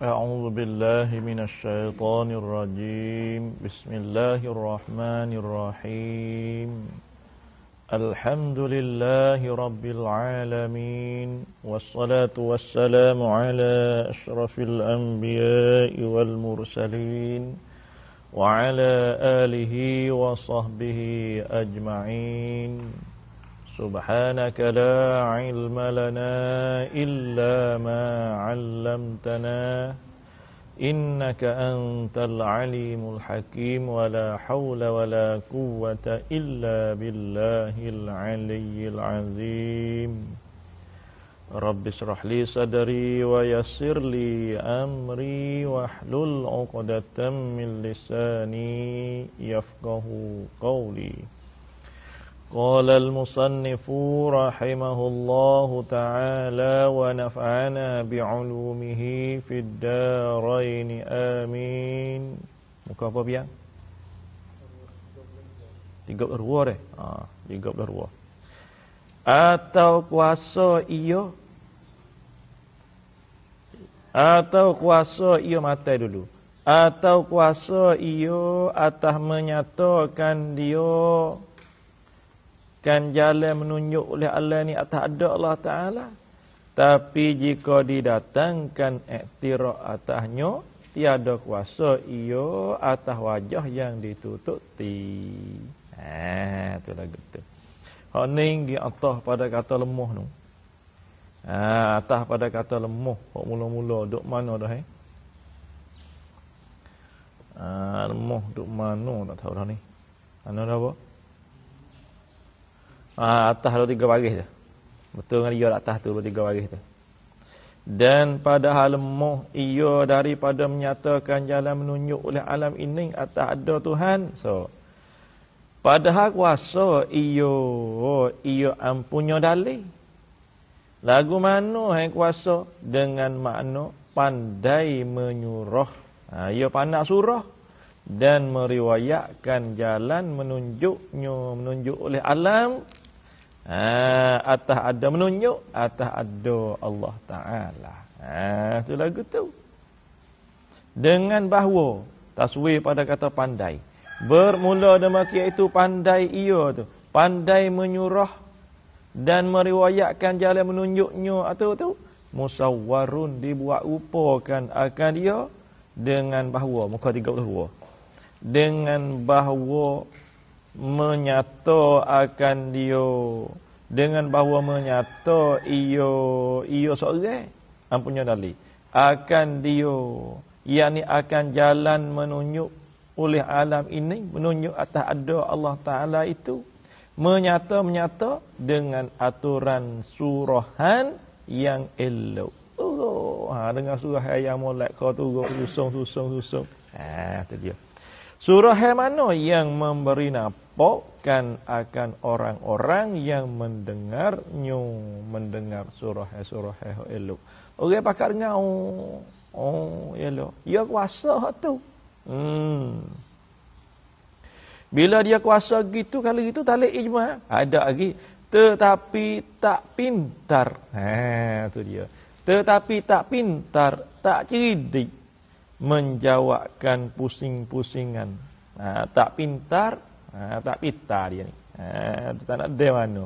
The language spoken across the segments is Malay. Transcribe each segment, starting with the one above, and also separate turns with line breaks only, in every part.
أعوذ بالله من الشيطان الرجيم بسم الله الرحمن الرحيم الحمد لله رب العالمين والصلاة والسلام على أشرف الأنبياء والمرسلين وعلى آله وصحبه أجمعين سبحانك لا علم لنا إلا ما علمتنا إنك أنت العليم الحكيم ولا حول ولا قوة إلا بالله العلي العظيم رب اشرح لي صدري ويسر لي أمري واحلل عقدة من لساني يفقه قولي قال المصنف رحمه الله تعالى ونفعنا بعلومه في الدارين آمين. Muka apa biang? 32 dah. 32. Atau kuasa iyo matai dulu. Atau kuasa iyo atas menyatakan dia kan jalan menunjuk oleh Allah ni atas ada Allah Ta'ala. Tapi jika didatangkan iktiraf atasnya, tiada kuasa ia atas wajah yang ditutup ti. Tu lagu tu. Hak ni atas pada kata lemah tu. Atas pada kata lemah. Hak mula-mula duk mana dah lemah duk mana tak tahu dah ni. Mana dah apa? Atas tu 3 baris tu. Betul dengan dia atas tu 3 baris tu. Dan padahal lemah ia daripada menyatakan jalan menunjuk oleh alam ini atas ada Tuhan. So padahal kuasa ia ampunnya dalil. Lagu mana yang kuasa dengan makna pandai menyuruh. Ia pandai surah dan meriwayatkan jalan menunjuk oleh alam. Atas ada menunjuk, atas ada Allah Ta'ala. Tu lagu tu. Dengan bahawa taswir pada kata pandai. Bermula demikian itu pandai ia tu. Pandai menyurah dan meriwayatkan jalan menunjuknya atau tu. Musawwarun dibuat rupakan akan dia dengan bahawa muka 32. Dengan bahawa menyata akan dia, dengan bahawa menyata ia seorang ampunya dalil akan dia, yakni akan jalan menunjuk oleh alam ini, menunjuk atas ada Allah Ta'ala itu, menyata dengan aturan surahan yang elok. Dengan surah yang molek kau turun susung. Tu dia. Surah yang mana yang memberi nampakkan akan orang-orang yang mendengar surah elok. Orang pakar dengar elok. Dia kuasa tu. Bila dia kuasa gitu, kalau gitu tak boleh ijma. Ada lagi. Tetapi tak pintar. Tu dia. Tetapi tak pintar, tak cerdik menjawabkan pusing-pusingan. Tak pintar, tak pintar dia ni. Tak nak dia mana.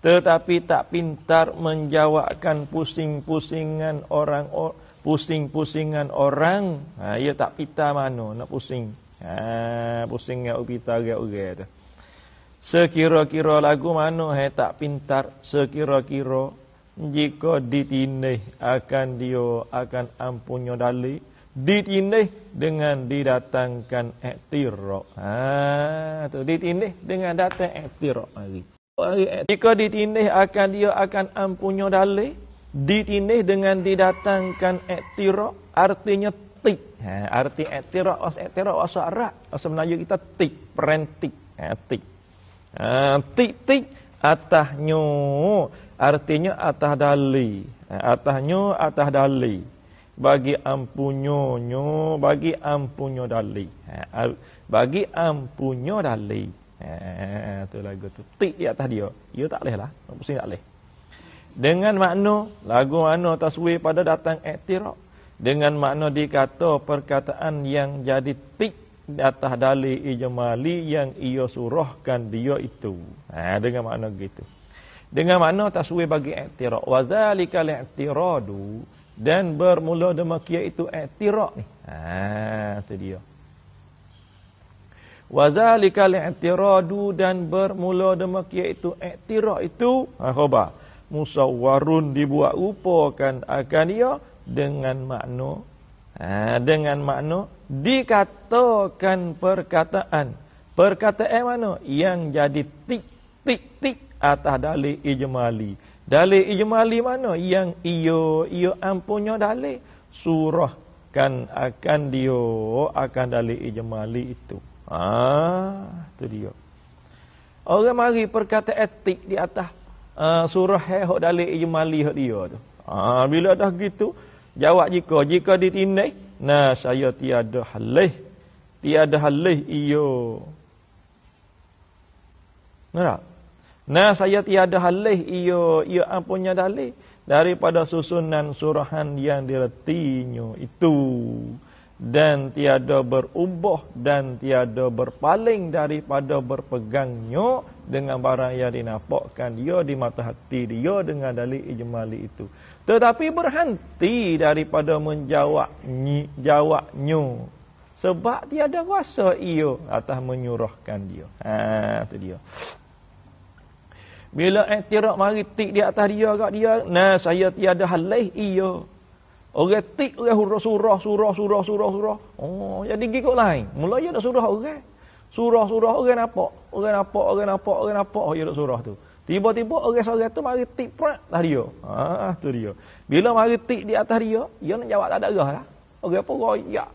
Tetapi tak pintar menjawabkan pusing-pusingan orang. Ia tak pintar mana nak pusing. Pusing yang upita orang tu. Sekira-kira lagu mana tak pintar, sekira-kira jika ditindih akan dia akan ampunnya dalil. Ditindih dengan didatangkan iktiraf. Tu ditindih dengan datang iktiraf hari. Jika ditindih akan dia akan ampunnya dalil, ditindih dengan didatangkan iktiraf, artinya tik. Arti iktiraf bahasa Arab, bahasa Melayu kita tik, perentik. Tik. Tik atasnya artinya atas dalil. Atasnya atas dalil. Bagi ampunyo dalil. Bagi ampunyo dalil. Tu lagu tu. Tik di atas dia. Dia tak boleh lah. Pusing tak boleh. Dengan makna, lagu mana taswir pada datang iktiraf. Dengan makna dikata perkataan yang jadi tik di atas dalil ijmali yang ia surahkan dia itu. Dengan makna gitu. Dengan makna taswir bagi i'tirad. Wa zalikal i'tiradu, dan bermula demikian itu i'tirad ni. Itu dia. Wa zalikal i'tiradu, dan bermula demikian itu i'tirad itu khabar musawwarun, dibuat rupakan akan dia dengan makna dikatakan perkataan mana yang jadi tik atas dalil ijmali. Dalil ijmali mana yang ia ampunnya dalil surahkan akan dia akan dalil ijmali itu. Itu dia. Orang mari perkataan etik di atas surah hok dalil ijmali hok dia tu. Bila dah gitu, jawab jika ditindai, saya tiada halih iyo. Saya tiada halih iyo ampunnya dalil daripada susunan surahan yang diretinya itu, dan tiada berubah dan tiada berpaling daripada berpegangnya dengan barang yang dinampakkan dia di mata hati dia dengan dalil ijmali itu, tetapi berhenti daripada menjawabnya sebab tiada kuasa ia atas menyurahkan dia. Itu dia. Bila i'tirad mari tik di atas dia kat dia, saya tiada halih ia. Orang tik orang surah. Jadi gigit lain. Mula dia dak surah orang. Surah orang nampak. Dia dak surah tu. Tiba-tiba orang tu mari tik prak atas dia. Tu dia. Bila mari tik di atas dia nak jawab tak ada arah lah. Orang pun royak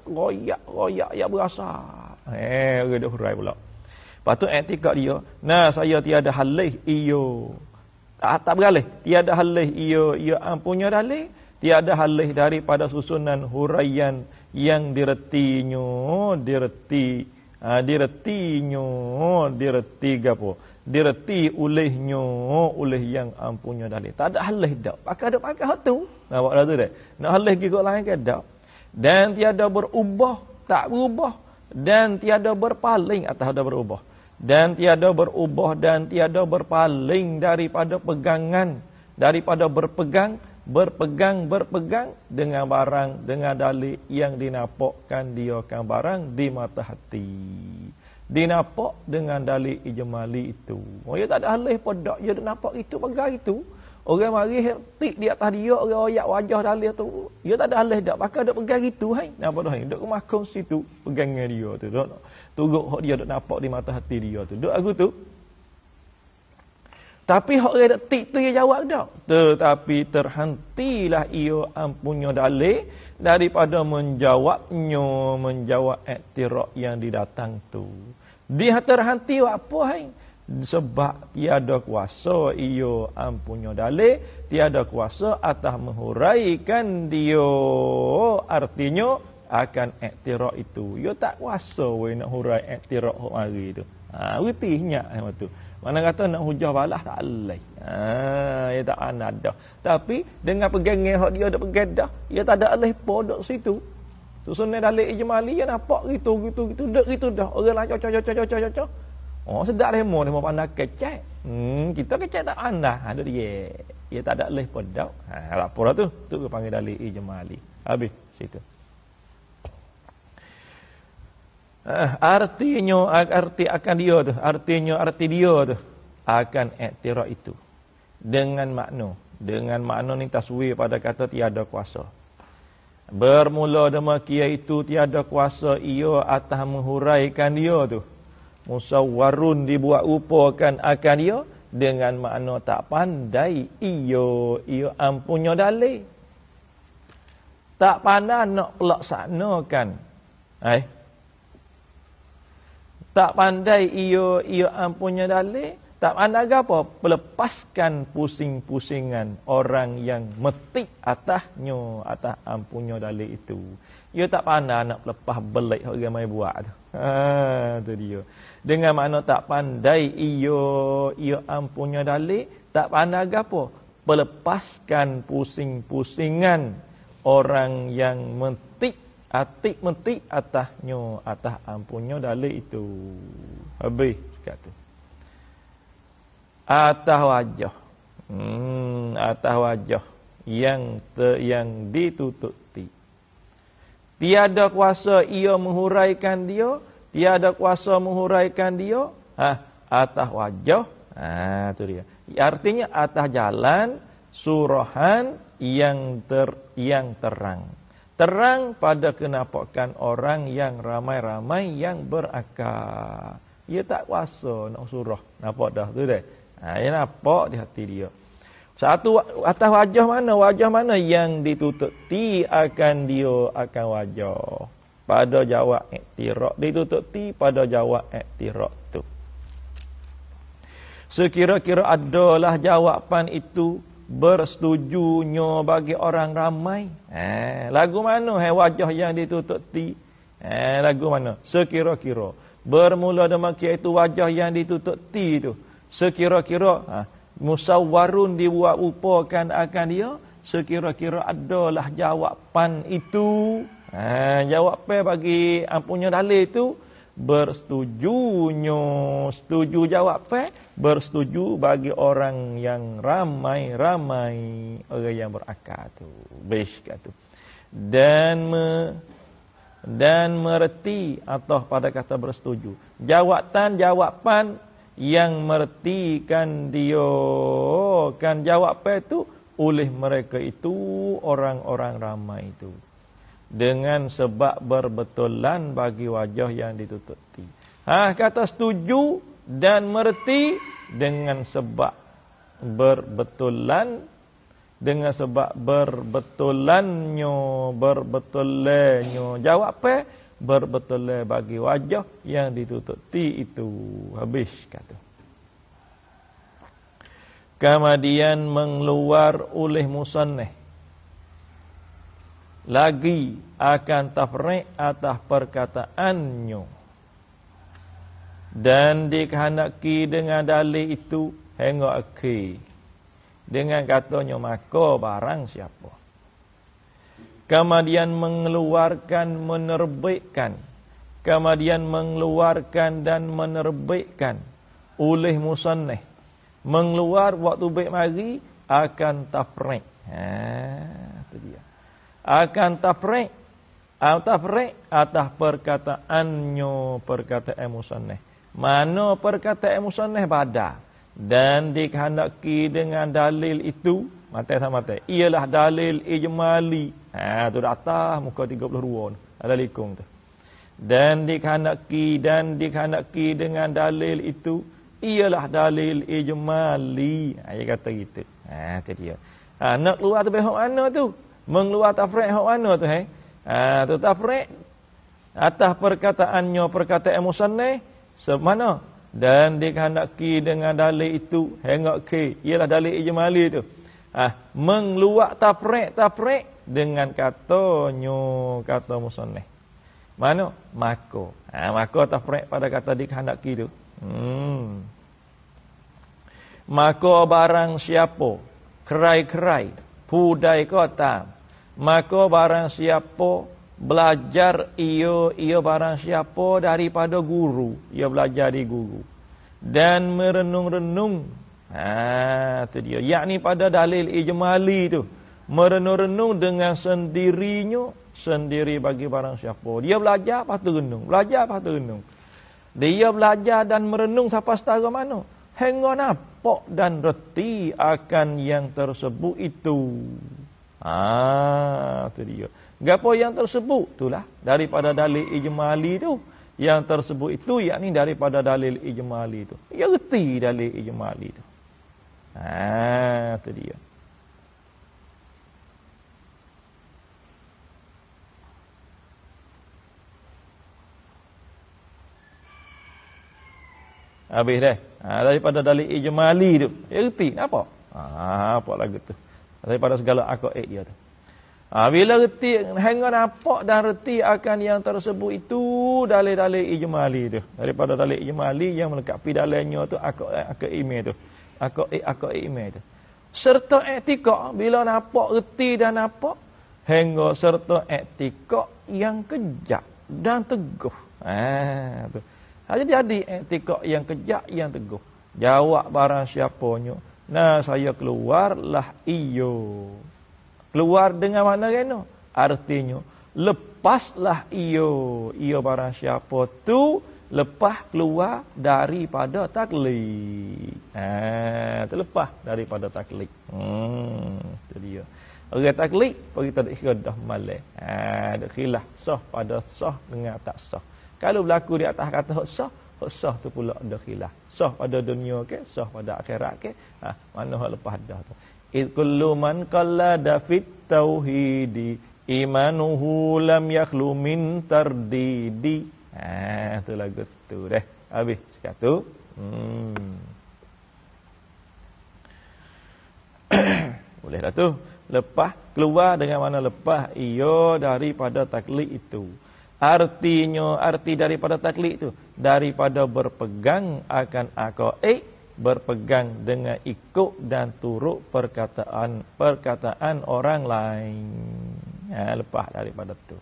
ya berasa. Orang dak hurai pula. Patut i'tikad dia, saya tiada halih iyo. Tak beralih. Tiada halih iyo ampunnya dalil. Tiada halih daripada susunan huraian yang diretinya, direti gapo? Direti olehnya, oleh yang ampunnya dalil. Tak ada halih dak. Pakai hak tu. Nampak dah tu dah. Nak halih gigit lain ke dak. Dan tiada berubah, tak berubah, dan tiada berpaling atau ada berubah. Dan tiada berubah dan tiada berpaling daripada pegangan, daripada berpegang dengan barang, dengan dalil yang dinampakkan dia kan barang di mata hati. Dinampak dengan dalil ijmali itu. Dia tak ada halih pada dia nampak itu pegang itu. Orang mari tik di atas dia, orang royak wajah dalil tu. Dia tak ada halih dak, pakai dak pegang itu hai. Nampak dah hai, dak kemakam situ pegangan dia tu. Turut hak dia dak nampak di mata hati dia tu. Dak aku tu. Tapi hak dia dak tik tu dia jawab dak. Tetapi terhentilah ia ampunnya dalil daripada menjawab i'tirad yang didatang tu. Dia terhenti apa hai? Sebab tiada kuasa ia ampunnya dalil, tiada kuasa atas menghuraikan dia artinya akan i'tirad itu. Ia tak kuasa nak hurai i'tirad hok mari tu. Retihnya macam tu. Mana kata nak hujah balas tak alai. Ia tak ada. Tapi dengan pegangan hak dia dak pegang dah, ia tak ada alai podok situ. Susunan dalil ijmali dia nampak gitu dak gitu dah. Orang lain cocok. Sedap demo pandai kecek. Kita kecek tak pandai. Ada dia. Dia tak ada leh podok. Lapor tu. Tu dia panggil dalil ijmali. Habis situ. Artinya arti akan dia tu. Arti dia tu akan i'tirad itu. Dengan makna ni taswir pada kata tiada kuasa. Bermula demikian itu tiada kuasa ia atas menghuraikan dia tu. Musawwarun dibuat rupakan akan dia dengan makna tak pandai ia ampunnya dalil. Tak pandai nak pelaksanakan. Tak pandai ia ampunnya dalil. Tak pandai apa? Melepaskan pusing-pusingan orang yang metik atasnya, atas ampunnya dalil itu. Ia tak pandai nak lepas belik orang mai buat tu. Tu dia. Dengan makna tak pandai ia ampunnya dalil, tak pandai apa? Melepaskan pusing-pusingan orang yang mentik atasnya, atas ampunnya dalil itu. Habis kata. Atas wajah. Atas wajah yang ditutupi. Tiada kuasa ia menghuraikan dia, tiada kuasa menghuraikan dia, atas wajah, tu dia. Artinya atas jalan surahan yang terang. Terang pada kenampakan orang yang ramai-ramai yang berakal. Ia tak kuasa nak surah. Nampak dah tu dah. Ia nampak di hati dia. Satu atas wajah mana? Wajah mana yang ditutupi akan dia akan wajah. Pada jawab iktiraf ditutupi pada jawab iktiraf tu. Sekira-kira adalah jawapan itu bersetujunya bagi orang ramai. Lagu mana wajah yang ditutupi? Lagu mana? Sekira-kira. Bermula demikian itu wajah yang ditutupi tu. Sekira-kira musawwarun dibuat upakan akan dia, sekira-kira adalah jawapan itu. Jawapan bagi ampunya dalil itu setuju jawapan, bersetuju bagi orang yang ramai-ramai, orang yang berakal tu. Besh kata. Dan mereti atau pada kata bersetuju. Jawapan yang mertikan dia kan jawapan itu oleh mereka itu orang-orang ramai itu dengan sebab berbetulan bagi wajah yang ditutupi. Kata setuju dan merti dengan sebab berbetulan, dengan sebab berbetulannya jawapan berbetul bagi wajah yang ditutupi itu. Habis kata. Kemudian mengeluar oleh musannif lagi akan tafriq atas perkataannya dan dikehendaki dengan dalil itu hingga akhir dengan katanya maka barang siapa. Kemudian kemudian mengeluarkan dan menerbitkan oleh musannif. Mengeluar waktu baik mari akan tafriq. Itu dia. Akan tafriq atas perkataan musannif. Mana perkataan musannif pada dan dikehendaki dengan dalil itu mata ialah dalil ijmali. Tu dah atas muka 32 ada likung tu. Dan dikehendaki dengan dalil itu ialah dalil ijmali. Dia kata gitu. Tu dia. Nak keluar tu hak mana tu? Mengeluar tafriq hak mana tu tu tafriq atas perkataan musannif semana dan dikehendaki dengan dalil itu hingga ke ialah dalil ijmali tu. Mengeluar tafriq dengan kata musannif. Mana? Maka. Maka tafriq pada kata dikehendaki tu. Maka barang siapa kerai-kerai pudai kota, maka barang siapa belajar ia barang siapa daripada guru, ia belajar di guru dan merenung-renung. Tu dia. Yakni pada dalil ijmali tu. Merenung-renung dengan sendirinya, sendiri bagi barang siapa. Dia belajar, lepas tu renung. Belajar, lepas tu renung. Dia belajar dan merenung sampai setara mana? Hingga nampak dan reti akan yang tersebut itu. Tu dia. Gapo yang tersebut? Itulah daripada dalil ijmali tu. Yang tersebut itu, yakni daripada dalil ijmali tu. Dia reti dalil ijmali tu. Itu dia. Habis dah. Daripada dalil ijmali tu. Dia reti. Apa? Apa lagu tu? Daripada segala akaid dia tu. Bila reti, hingga nampak dan reti akan yang tersebut itu dalil-dalil ijmali tu. Daripada dalil ijmali yang melengkapi dalilnya tu akaid imam tu. Akaid imam tu. Serta etika bila nampak reti dan nampak hingga serta i'tikad yang kejak dan teguh. Tu. Jadi i'tikad yang kejak yang teguh. Jawab barang siapanya, nah saya keluarlah iyo. Keluar dengan makna kena. Artinya lepaslah iyo. Iyo barang siapa tu lepas keluar daripada taklid. Terlepas daripada taklid. Itu dia. Orang taklid pergi tak ikhradah malai. Ada khilaf sah pada sah dengan tak sah. Kalau berlaku di atas kata hak sah tu pula ada khilaf. Sah pada dunia ke, sah pada akhirat ke. Mana hak lepas dah tu. Kullu man qallada fit tauhidi imanuhu lam yakhlu min tardidi. Tu lagu tu dah. Habis cakap tu. Boleh dah tu. Lepas keluar dengan mana lepas ia daripada taklid itu. Artinya arti daripada taklid itu daripada berpegang akan aqaid, berpegang dengan ikut dan turut perkataan orang lain. Lepas daripada tu.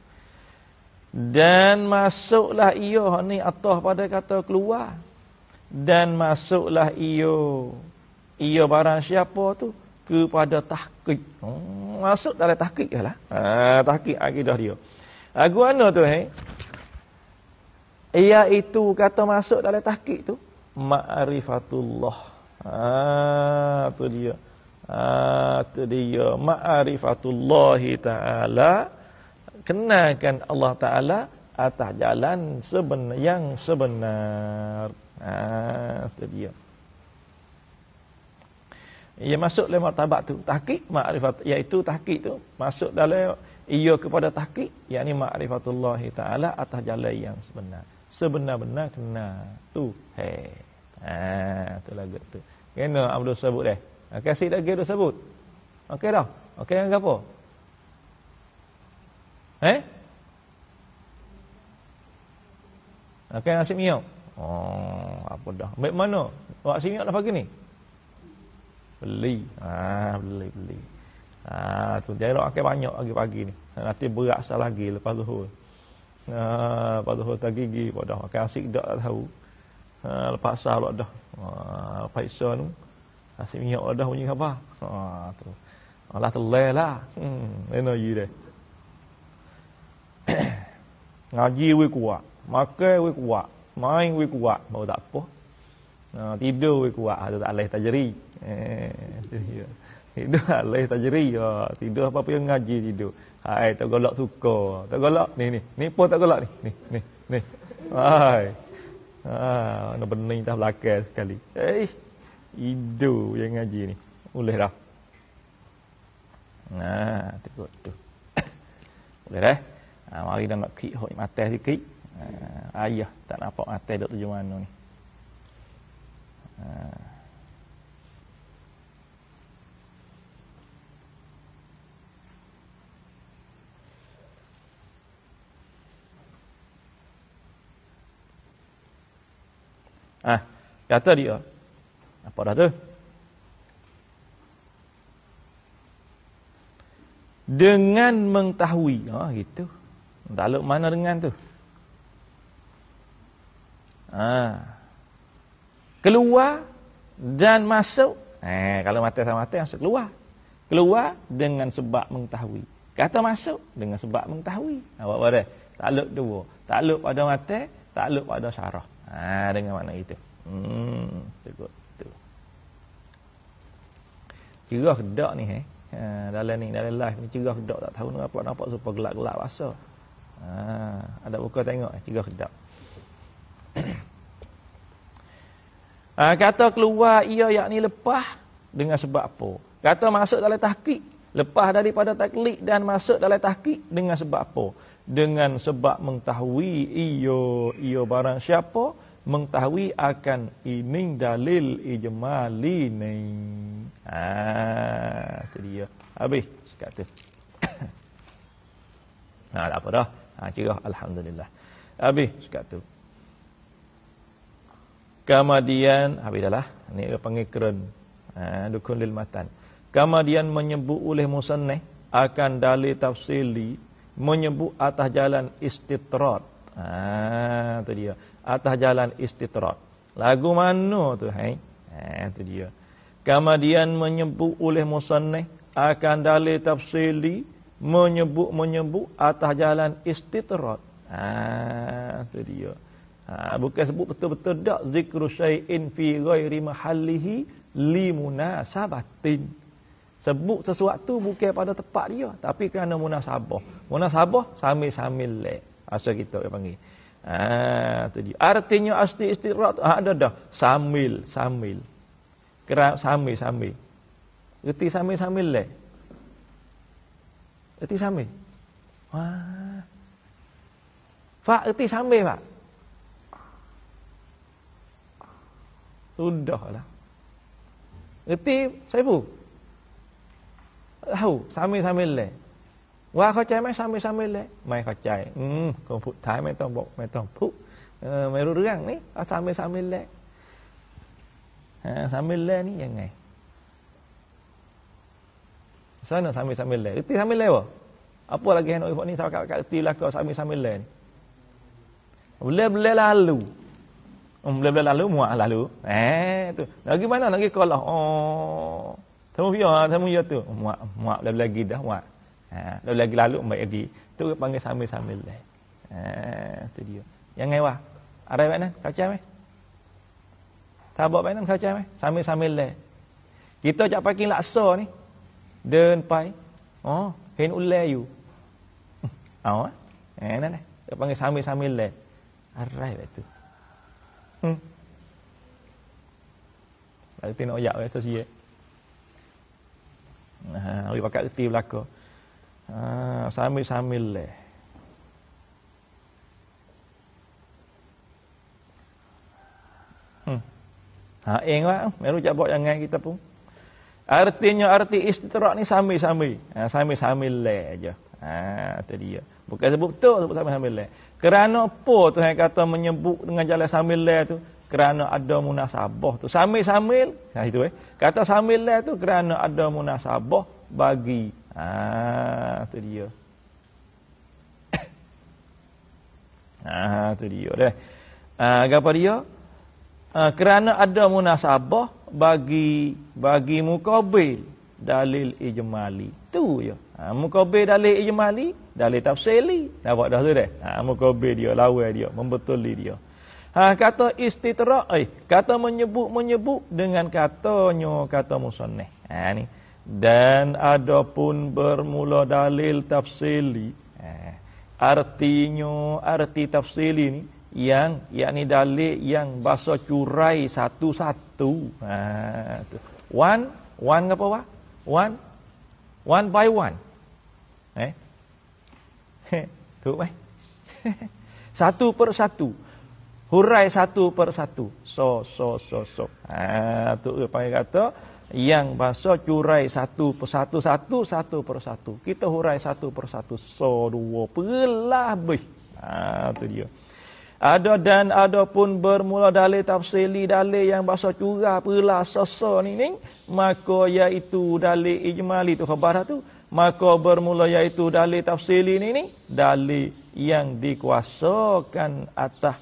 Dan masuklah ia ni atas pada kata keluar. Dan masuklah ia barang siapa tu kepada tahqiq. Masuk dalam tahqiq lah. Tahqiq akidah dia. Lagu mana tu iaitu kata masuk dalam tahqiq tu ma'rifatullah. Tu dia. Tu dia ma'rifatullah taala. Kenalkan Allah Ta'ala atas jalan yang sebenar. Itu dia. Ia masuk dalam martabat tu. Tahqiq, ma'rifat. Iaitu tahqiq tu. Masuk dalam ia kepada tahqiq. Yakni ma'rifatullah Ta'ala atas jalan yang sebenar. Sebenar-benar kenal. Tu. Tu lagu tu. Kena Abdul sebut dah. Kasih lagi Abdul sebut. Okey dah. Okey dengan apa? Okey nasi miok. Apa dah? Baik mana? Wak nasi miok dah pagi ni? Beli. Beli. Tu jarak akan banyak pagi-pagi ni. Nanti berat sah lagi lepas zuhur. Lepas zuhur tak gigi dah. Akan asyik tak tahu. Lepas sah pula dah. Lepas isya tu nasi miok dah bunyi apa? Tu. Allah telai lah. Lena you dah. Ngaji we kuat, makan we kuat, main we kuat, mau tak apa. Tidur we kuat, ada tak alih tajri. Tidur alih tajri. Tidur apa-apa yang ngaji tidur. Tak golak suka. Tak golak ni. Ni pun tak golak ni. Ni. Nak bening tak belakang sekali. Tidur yang ngaji ni. Boleh dah. Tengok tu. Boleh dah. Mari dah nak kik hok mata sikit. Ayah tak nampak mata duk tuju mana ni. Kata dia. Apa dah tu? Dengan mengetahui. Gitu. Takluk mana dengan tu? Keluar dan masuk. Kalau mata sama mata masuk keluar. Keluar dengan sebab mengetahui. Kata masuk dengan sebab mengetahui. Awak boleh. Takluk dua. Takluk pada mata, takluk pada syarah. Dengan makna itu. Tengok tu. Cerah kedak ni dalam live ni cerah kedak tak tahu nampak super gelap-gelap rasa. Ada buka tengok cerah kedak. Kata keluar ia yakni lepas dengan sebab apa? Kata masuk dalam tahqiq, lepas daripada taklid dan masuk dalam tahqiq dengan sebab apa? Dengan sebab mengetahui ia barang siapa mengetahui akan ini dalil ijmali ni. Itu dia. Habis kata. Tak apa dah. Cerah alhamdulillah. Habis kata. Kemudian habis dah lah. Ni dia panggil keren. Dukun lil matan. Kemudian menyebut oleh musannif akan dalil tafsili menyebut atas jalan istitrad. Tu dia. Atas jalan istitrad. Lagu mana tu, hai? Tu dia. Kemudian menyebut oleh musannif akan dalil tafsili menyebut atas jalan istitrad. Tu dia. Bukan sebut betul-betul dak zikru syai'in fi ghairi mahallihi li munasabatin. Sebut sesuatu bukan pada tempat dia, tapi kerana munasabah. Munasabah sambil-sambil lek. Asal kita panggil. Tu dia. Artinya asli istitrad ada dah sambil-sambil. Sambil-sambil. Erti sambil-sambil lek. Erti sambil. Pak, erti sambil, Pak. Sudahlah. Erti Saifu? Tahu, sambil-sambil lek. ว่าเข้าใจไหมsambil-sambilเลยไม่เข้าใจคนพูดท้ายไม่ต้องบอกไม่ต้องพูดไม่รู้เรื่องนี่เอาsambil-sambilเลยsambilเลยนี่ยังไง sana sambil-sambil le erti sambil le apa lagi hendak buat ni kat erti lah kau sambil-sambil le ni boleh lalu boleh lalu muak lalu tu lagi mana lagi kalau temu dia tu muak lagi dah muak lagi lalu mai lagi tu panggil sambil-sambil le tu dia yangไงวะอะไรแบบนั้นเข้าใจไหมถ้าบอกแบบนั้นเข้าใจไหมsambil-sambil le kita jak pakai laksa ni เดินไปเห็นอุลแลอยู่นั่นแหละ panggil sambil-sambil le อะไรแบบtu Berarti nak oyak rasa sia. Oi pakai erti belaka. Sambil-sambil le. Eng lah, meru jak buat jangan kita pun. Artinya arti istitrak ni sambil-sambil. Sambil-sambil le aja. Tu dia. Bukan sebut betul sebut sambil-sambil le. Kerana apa Tuhan kata menyebut dengan jalan sambil le tu? Kerana ada munasabah tu. Sambil-sambil, itu kata sambil le tu kerana ada munasabah bagi. Tu dia. Tu dia dah. Apa dia? Kerana ada munasabah bagi muqabil dalil ijmali. Tu je. Muqabil dalil ijmali, dalil tafsili. Nampak dah tu dah. Muqabil dia, lawan dia, membetuli dia. Kata istitrak, kata menyebut dengan kata musannif. Ni. Dan adapun bermula dalil tafsili. Artinya arti tafsili ni yang yakni dalil yang bahasa curai satu-satu. One apa wah? One by one. Tu mai. Satu per satu. Hurai satu per satu. So. Tu panggil kata yang bahasa curai satu per satu per satu. Kita hurai satu per satu. So dua pelah lebih. Tu dia. Ada dan ada pun bermula dalil tafsili dalil yang bahasa curah pelah so ni maka iaitu dalil ijmali tu khabar tu maka bermula iaitu dalil tafsili ni dalil yang dikuasakan atas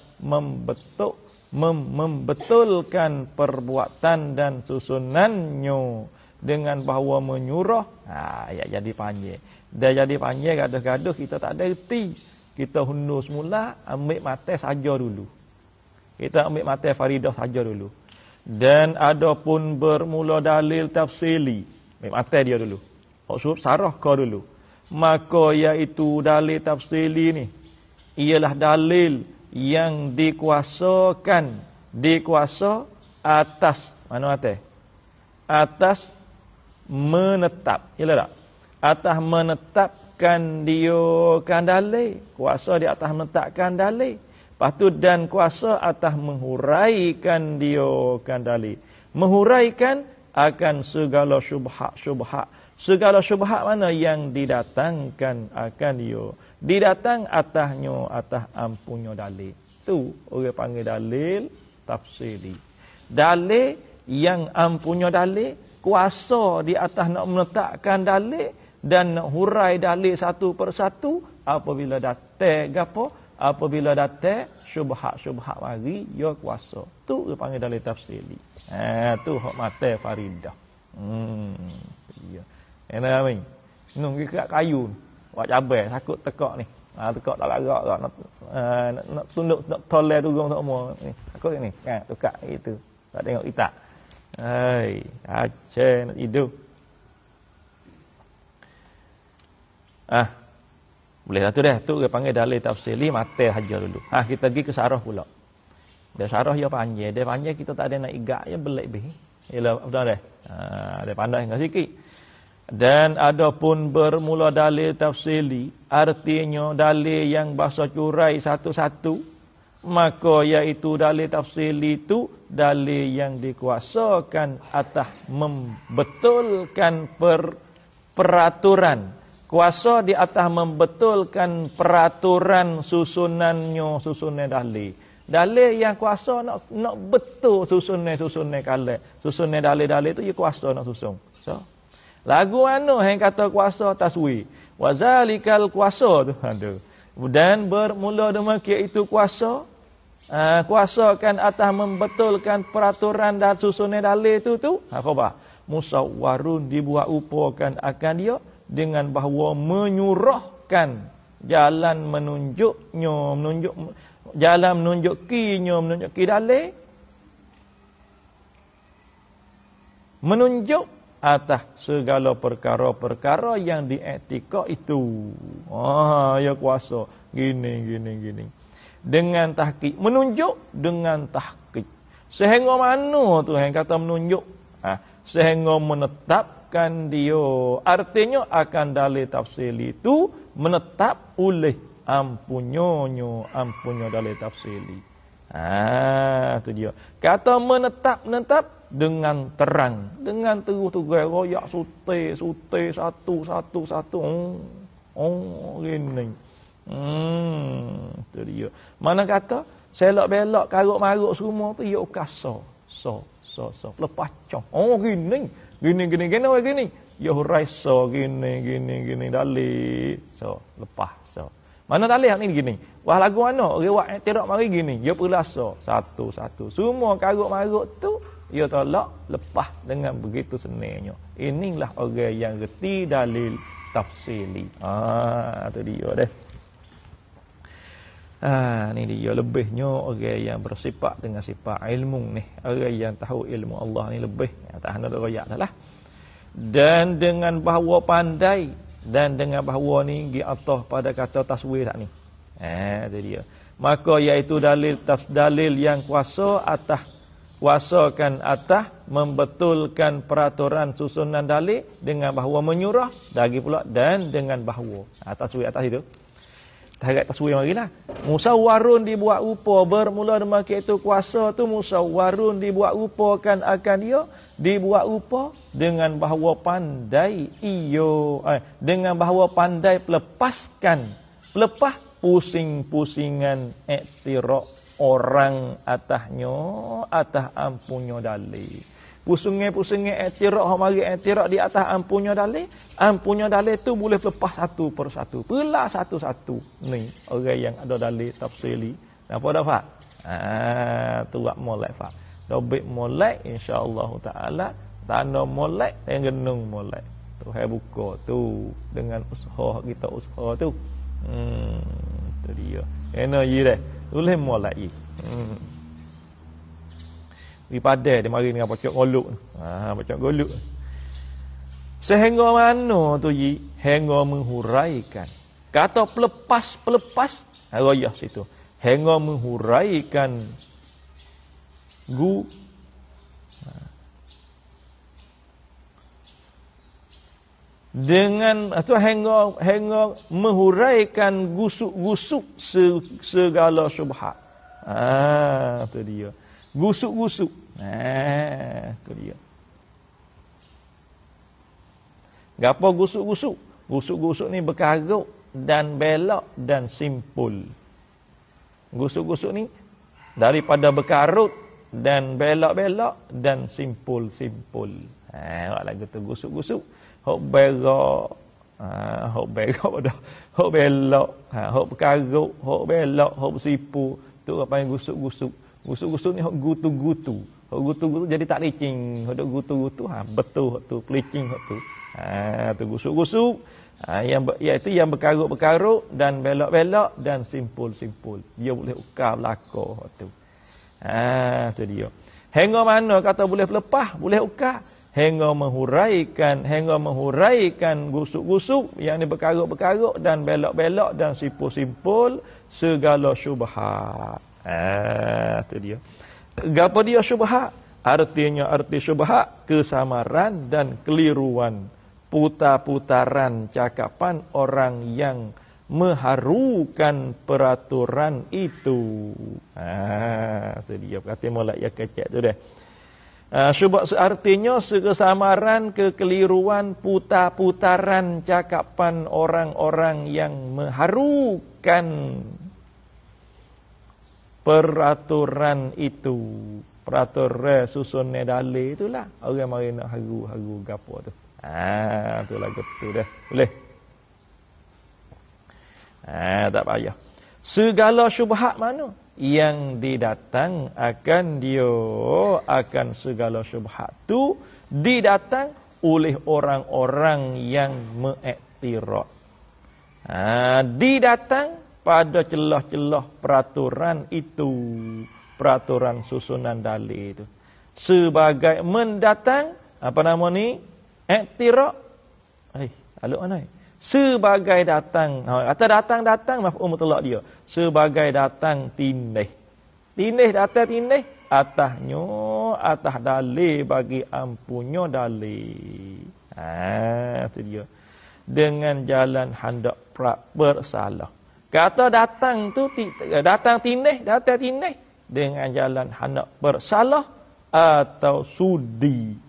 membetulkan perbuatan dan susunannya dengan bahawa menyuruh jadi panjang dah jadi panjang gaduh-gaduh kita tak ada erti. Kita hundur semula, ambil mata saja dulu. Kita ambil mata faridah saja dulu. Dan ada pun bermula dalil tafsili. Ambil mata dia dulu. Maksud sarah kau dulu. Maka iaitu dalil tafsili ni. Ialah dalil yang dikuasa atas. Mana mata? Atas menetap. Ialah tak? Atas menetapkan dia kan dalil, kuasa di atas menetapkan dalil. Lepas tu dan kuasa atas menghuraikan dia kan dalil. Menghuraikan akan segala syubhat. Segala syubhat mana yang didatangkan akan dia. Didatang atasnya atas ampunnya dalil. Tu orang panggil dalil tafsili. Dalil yang ampunnya dalil, kuasa di atas nak menetapkan dalil dan nak hurai dalil satu persatu apabila datang gapo, apabila datang syubhat-syubhat mari yo kuasa. Tu dia panggil dalil tafsili. Tu hak mata faridah. Ya. Enak ni. Nung kat kayu ni. Buat cabai takut tekak ni. Tekak tak larak dak nak tunduk nak toleh turun semua ni. Takut ni. Kan tukar gitu. Tak tengok kita. Hai, aceh nak tidur. Boleh lah tu dah. Tu dia panggil dalil tafsili mata haja dulu. Kita pergi ke sarah pula. Dia sarah dia panjang. Dia panjang kita tak ada nak igak je belik bih. Ialah betul dah. Dia pandai enggak sikit. Dan adapun bermula dalil tafsili, artinya dalil yang bahasa curai satu-satu, maka iaitu dalil tafsili itu dalil yang dikuasakan atas membetulkan peraturan. Kuasa di atas membetulkan peraturan susunan dalil. Dalil yang kuasa nak betul susunan kalau. Susunan dalil-dalil itu dia kuasa nak susun. So, lagu anu yang kata kuasa taswi. Wazalikal kuasa tu ada. Dan bermula demikian itu kuasa. Kuasakan atas membetulkan peraturan dan susunan dalil itu tu. Apa? Musawwarun dibuat upakan akan dia dengan bahawa menyurahkan jalan menunjuk dalil, menunjuk atas segala perkara-perkara yang diiktikad itu. Ya kuasa gini. Dengan tahqiq, menunjuk dengan tahqiq. Sehingga mana tu yang kata menunjuk? Sehingga menetapkan dia. Artinya akan dalil tafsili itu menetap oleh ampunnya dalil tafsili. Tu dia. Kata menetap dengan terang, dengan terus-terus royak sute satu. Gini. Tu dia. Mana kata selok-belok karuk-maruk semua tu ya ukasa. Lepas cong. Gini. Ya huraisa gini dalil. Lepas. Mana dalil ni gini. Wah lagu mana? Riwayat iktiraf mari gini. Ya perlasa satu-satu. Semua karuk-maruk tu ya tolak lepas dengan begitu senangnya. Inilah orang yang reti dalil tafsili. Tu dia deh. Ni dia lebihnya orang yang bersifat dengan sifat ilmu ni. Orang yang tahu ilmu Allah ni lebih. Tak hendak royak dah lah. Dan dengan bahawa pandai dan dengan bahawa ni di atas pada kata taswir tak ni. Tu dia. Maka iaitu dalil yang kuasakan atas membetulkan peraturan susunan dalil dengan bahawa menyurah lagi pula dan dengan bahawa. Taswir atas itu. Tarik taswir marilah. Musawwarun dibuat rupa bermula demikian itu kuasa tu musawwarun dibuat rupakan akan dia dibuat rupa dengan bahawa pandai dengan bahawa pandai lepas pusing-pusingan iktiraf orang atas ampunnya dalil. Pusing-pusing iktiraf mari iktiraf di atas ampunnya dalil tu boleh lepas satu persatu. Pelah satu-satu. Ni orang yang ada dalil tafsili. Apa dah Pak? Tu buat molek Pak. Dobik molek insya-Allah taala, tanda molek yang genung molek. Tu hai buka tu dengan usaha kita usaha tu. Tu dia. Kena ye dah. Boleh molek ye. Di padai dia mari dengan pocok goluk. Pocok goluk. Sehingga mana tu yi? Hingga menghuraikan. Kata pelepas royah situ. Hingga menghuraikan dengan atau hingga menghuraikan gusuk-gusuk segala syubhat. Tu dia. Gusuk-gusuk. Tu dia. Gapo gusuk-gusuk? Gusuk-gusuk ni berkarut dan belok dan simpul. Gusuk-gusuk ni daripada berkarut dan belok-belok dan simpul-simpul. Buat lagu tu gusuk-gusuk. Hok berak Hok berok dah. Hok belok. Hok berkaruk, hok belok, hok bersipu. Tu orang panggil gusuk-gusuk. Gusuk-gusuk ni hok gutu-gutu. Hok gutu-gutu jadi tak licin. Hok gutu-gutu, betul hok tu. Pelicin hok tu. Tu gusuk-gusuk. Iaitu yang berkaruk-berkaruk dan belok-belok dan simpul-simpul. Dia boleh ukar belakang hok tu. Tu dia. Hingga mana kata boleh pelepah, boleh ukar. Hingga menghuraikan gusuk-gusuk yang ni berkaruk-berkaruk dan belok-belok dan simpul-simpul segala syubhat. Tu dia. Gapo dia syubhat? Artinya arti syubhat kesamaran dan keliruan, putar-putaran cakapan orang yang mengharukan peraturan itu. Tu dia. Kata molek yang kecek tu dah. Syubhat artinya kesamaran, kekeliruan, putar-putaran cakapan orang-orang yang mengharukan peraturan itu. Peraturan susun dalil itulah. Orang mari nak haru-haru gapo tu. Itulah gitu dah. Boleh? Tak payah. Segala syubhat mana yang didatang akan segala syubhat tu didatang oleh orang-orang yang mengiktiraf. Didatang pada celah-celah peraturan itu, peraturan susunan dalil itu. Sebagai mendatang apa nama ni? Iktiraf. Aluk mana? Sebagai datang. Kata datang maf'ul mutlaq dia. Sebagai datang tindih. Tindih datang tindih atahnya atah dalil bagi ampunnya dalil. Itu dia. Dengan jalan hendak bersalah. Kata datang tu datang tindih dengan jalan hendak bersalah atau sudi.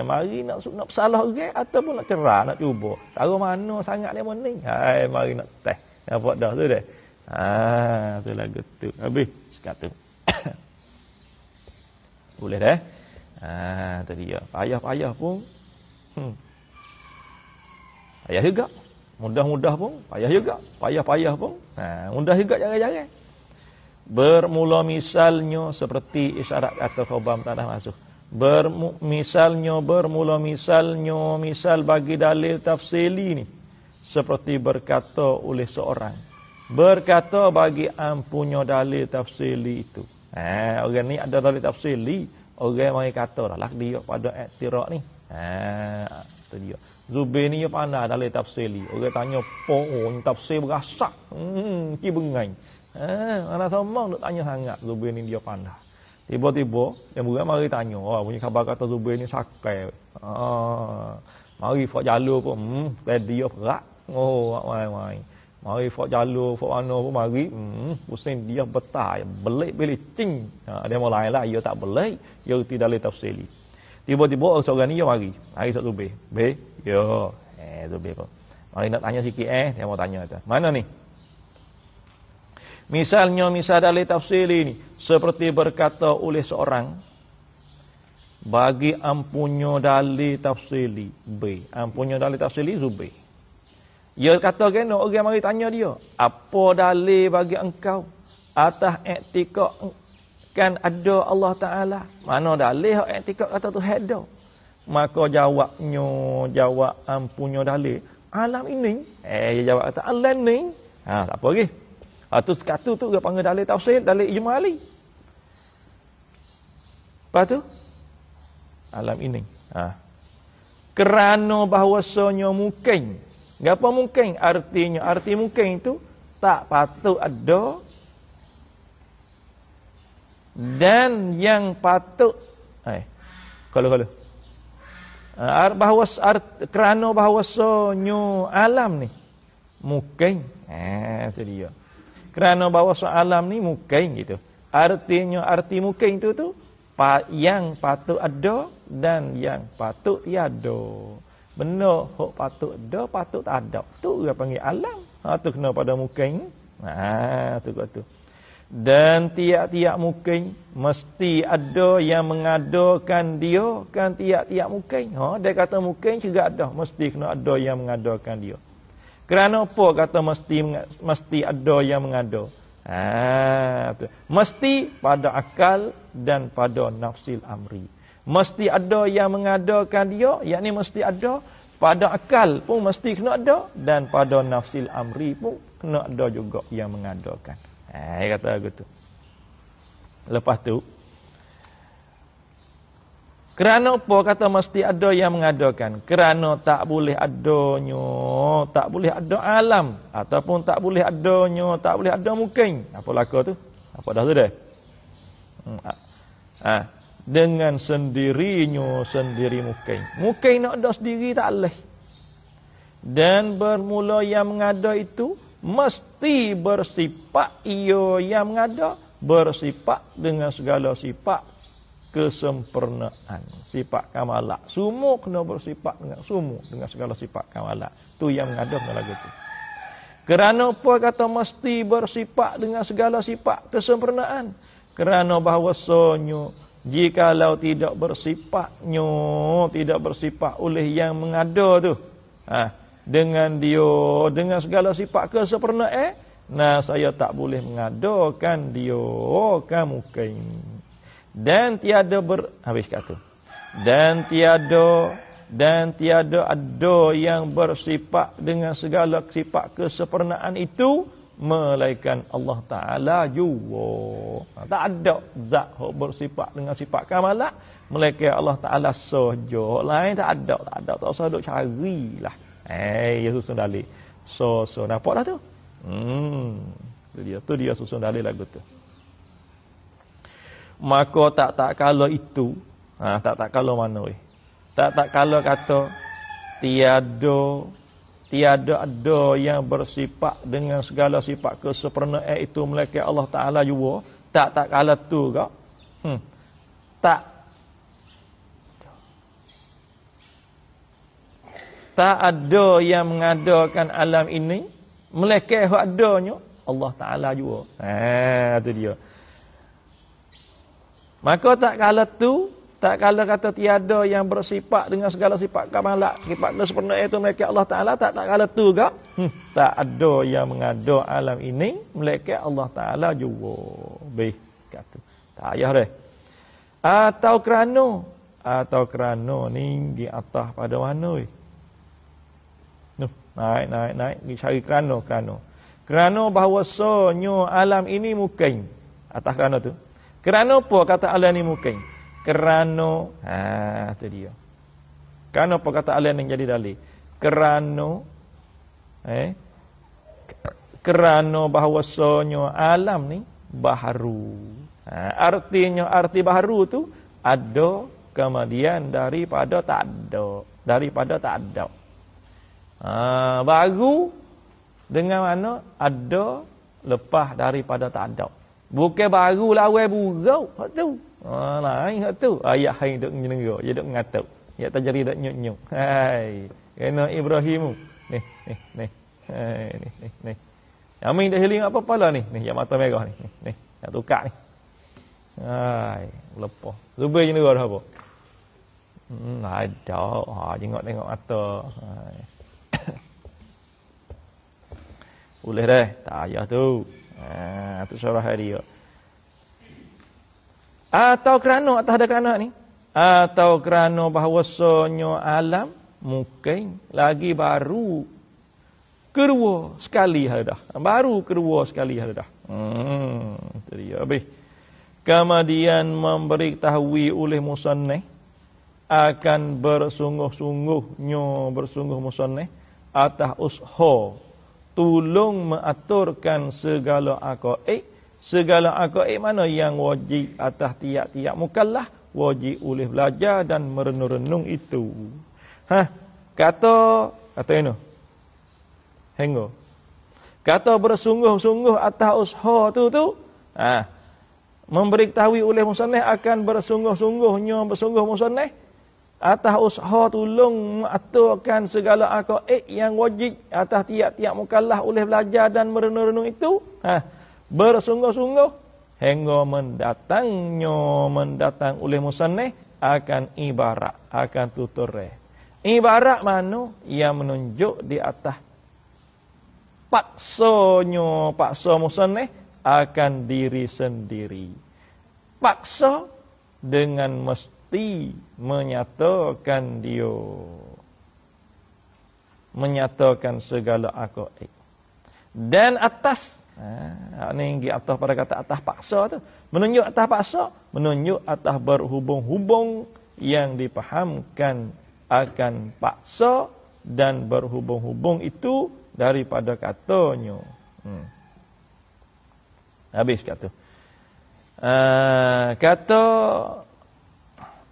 Mari nak bersalah orang ataupun nak cerah, nak cuba. Tahu mana sangat dia ni. Mari nak test. Nampak dah tu dah. Tu lah gitu. Habis kata. Boleh dah. Tu dia. Payah-payah pun. Payah juga. Mudah-mudah pun payah juga. Payah-payah pun mudah juga jarang-jarang. Bermula misalnya seperti isyarat atau khabar tak dah masuk. Bermula misalnya misal bagi dalil tafsili ni seperti berkata oleh seorang, berkata bagi ampunya dalil tafsili itu. Orang ni ada dalil tafsili, orang mari kata lah dia pada iktiraf ni. Itu dia. Zubair ni dia pandai dalil tafsili. Orang tanya tafsir berasak. Ki bengai. Ana somong nak tanya sangat. Zubair ni dia pandai. Tiba-tiba yang bukan mari tanya, punya khabar kata Zubair ni sakai. Mari fak jalur pun dia perak. Mai. Mari fak jalur fak mana pun mari, pusing dia betah, belik cing. Dia mulai lah dia tak belik, dia tidak dalil tafsili. Tiba-tiba seorang ni dia mari sak Zubair. Yo, Zubair pun. Mari nak tanya sikit dia mau tanya tu. Mana ni? Misalnya misal dalil tafsili ni seperti berkata oleh seorang bagi ampunnya dalil tafsili B. Ampunnya dalil tafsili Zubair. Dia kata kena orang mari tanya dia, apa dalil bagi engkau atas i'tikad kan ada Allah Taala? Mana dalil hak i'tikad kata Tuhan ada? Maka jawab ampunnya dalil alam ini. Dia jawab kata alam ni. Tak apa lagi. Tu sekatu tu dia panggil dalil tafsir, dalil ijmali. Lepas tu alam ini. Kerana bahawasanya mungkin. Apa mungkin? Arti mungkin itu tak patut ada dan yang patut kalau kerana bahawasanya alam ni mungkin. Itu dia. Kerana bahawasanya alam ni mungkin gitu. Artinya arti mungkin itu tu yang patut ada dan yang patut tiada. Benda hok patut ada, patut tak ada. Tu dia panggil alam. Tu kena pada mungkin. Tu kata. Dan tiap-tiap mungkin mesti ada yang mengadakan dia kan tiap-tiap mungkin. Dia kata mungkin juga ada, mesti kena ada yang mengadakan dia. Kerana apa kata mesti ada yang mengada? Mesti pada akal dan pada nafsil amri. Mesti ada yang mengadakan dia, yakni mesti ada pada akal pun mesti kena ada dan pada nafsil amri pun kena ada juga yang mengadakan. Dia kata begitu. Lepas tu, kerana apa kata mesti ada yang mengadakan? Kerana tak boleh adanya, tak boleh ada alam ataupun tak boleh adanya, tak boleh ada mungkin. Apa laka tu? Apa dah tu dah? Dengan sendirinya sendiri mungkin. Mungkin nak ada sendiri tak boleh. Dan bermula yang mengada itu mesti bersifat ia yang mengada, bersifat dengan segala sifat kesempurnaan, sifat kamalah. Semua kena bersifat dengan semua dengan segala sifat kamalah. Tu yang mengada dengan lagu tu. Kerana apa kata mesti bersifat dengan segala sifat kesempurnaan? Kerana bahawasanya jikalau tidak bersifatnya, tidak bersifat oleh yang mengada tu, dengan dia, dengan segala sifat kesempurnaan, saya tak boleh mengadakan dia kan mungkin. Dan tiada habis kata. Dan tiada ada yang bersifat dengan segala sifat kesempurnaan itu melainkan Allah Ta'ala juga. Tak ada zat yang bersifat dengan sifat kamalah melainkan Allah Ta'ala sahaja. Lain tak ada. Tak usah duk carilah. Ya susun dalil. So nampak dah tu? Tu dia susun dalil lagu tu. Maka tak kala itu, tak kala mana weh? Tak kala kata tiada ada yang bersifat dengan segala sifat kesempurnaan itu melainkan Allah Ta'ala juga. Tak kala tu kak. Tak ada yang mengadakan alam ini melainkan adanya Allah Ta'ala juga. Itu dia. Maka tak kala kata tiada yang bersifat dengan segala sifat kamalah, sifat kesempurnaan itu melainkan Allah Ta'ala, tak kala tu kak. Tak ada yang mengada alam ini melainkan Allah Ta'ala juga. Kata. Tak payah dah. Atau kerana ni di atas pada mana weh? Naik cari kerana bahawasanya alam ini mungkin. Atas kerana tu. Kerana apa kata alam ini mungkin? Kerana tu dia. Kerana apa kata alam ini jadi dalil? Kerana bahawasanya alam ni baharu. Artinya arti baharu tu ada kemudian daripada tak ada. Baru dengan mana ada lepas daripada tak ada. Bukan baru lawan burau hak tu. Lain hak tu. Ayat hai duk nyenengok, dia duk ngatuk. Ya tajari dak nyuk-nyuk. Hai, kena Ibrahim. Ni. Ni. Amin dah healing apa pala ni? Ni yang mata merah ni. Ni, nak tukar ni. Hai, lepas. Zubair je dah apa? Ada. Tengok mata. Hai. Boleh dah. Tak payah tu. Tu surah dia. Atau kerana atas ada kerana ni. Atau kerana bahawasanya alam mungkin lagi baru kedua sekali dah. Itu dia. Habis. Kemudian memberitahui oleh musannif akan bersungguh musannif atas ushha tolong mengaturkan segala aqaid mana yang wajib atas tiap-tiap mukallaf, wajib oleh belajar dan merenung-renung itu. Kata ini. Hingga. Kata bersungguh-sungguh atas ushha tu. Memberitahui oleh musannif akan bersungguh musannif atas ushha tolong mengaturkan segala aqaid yang wajib atas tiap-tiap mukallaf oleh belajar dan merenung-renung itu. Bersungguh-sungguh hingga mendatang oleh musannif akan ibarat, akan tutur. Ibarat mana yang menunjuk di atas paksa musannif akan diri sendiri. Paksa dengan mesti menyatakan segala aqaid. Dan atas ini atas pada kata atas paksa tu, menunjuk atas paksa, menunjuk atas berhubung-hubung yang dipahamkan akan paksa dan berhubung-hubung itu daripada katanya. Habis kata. Kata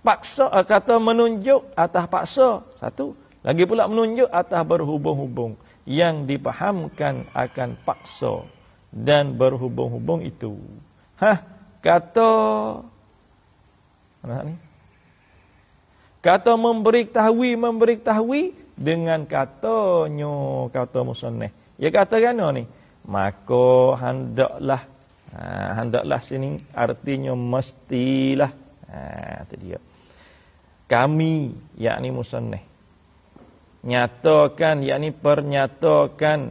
paksa, kata menunjuk atas paksa satu, lagi pula menunjuk atas berhubung-hubung yang dipahamkan akan paksa dan berhubung-hubung itu. Kata mana ni? Kata memberitahui dengan katanya, kata musannif. Ya kata kana ni, maka hendaklah sini artinya mestilah. Itu dia. Kami, yakni musannif, nyatakan, yakni pernyatakan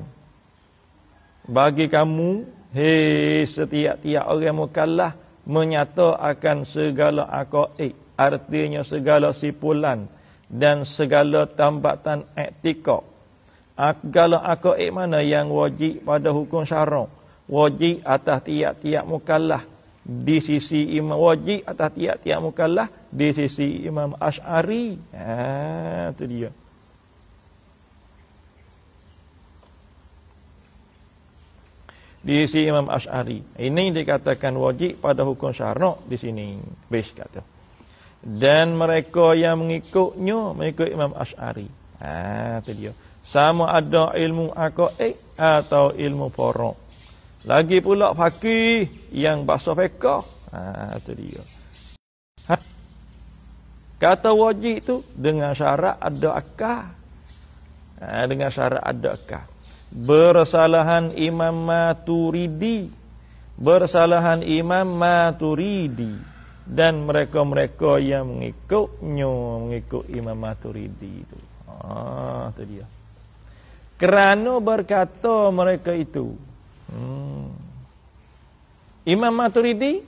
bagi kamu, hei setiap-tiap orang mukallaf, menyata akan segala aqaid, artinya segala sipulan dan segala tambatan i'tikad. Segala aqaid mana yang wajib pada hukum syarak, wajib atas tiap-tiap mukallaf di sisi imam, wajib atas tiap-tiap mukallaf di sisi Imam Asy'ari. Itu dia. Di sisi Imam Asy'ari. Ini dikatakan wajib pada hukum syarak di sini. Bes kata. Dan mereka yang mengikutnya, mengikut Imam Asy'ari. Itu dia. Sama ada ilmu aqaid atau ilmu furu'. Lagi pula faqih yang bahasa fiqh. Itu dia. Kata wajib tu dengan syarat ada akal. Dengan syarat ada akal. Bersalahan Imam Maturidi. Bersalahan Imam Maturidi. Dan mereka-mereka yang mengikutnya, mengikut Imam Maturidi itu. Itu dia. Kerana berkata mereka itu. Imam Maturidi,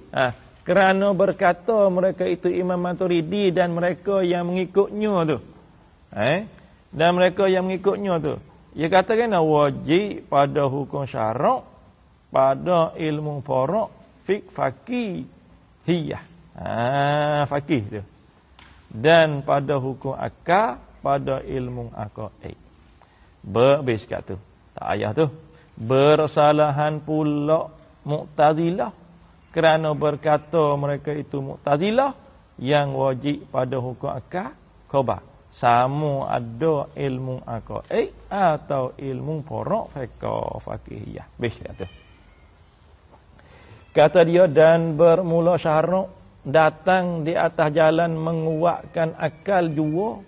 kerana berkata mereka itu Imam Maturidi dan mereka yang mengikutnya tu. Dan mereka yang mengikutnya tu. Ia katakan wajib pada hukum syarak, pada ilmu furu', faqihiyah. Faqih tu. Dan pada hukum akal, pada ilmu aqaid. Berbis kat tu. Tak ayah tu. Bersalahan pula Mu'tazilah kerana berkata mereka itu Mu'tazilah yang wajib pada hukum akal khabar. Sama ada ilmu aqaid atau ilmu furu' faqihiyah. Bes kata. Kata dia, dan bermula syarak datang di atas jalan menguatkan akal jua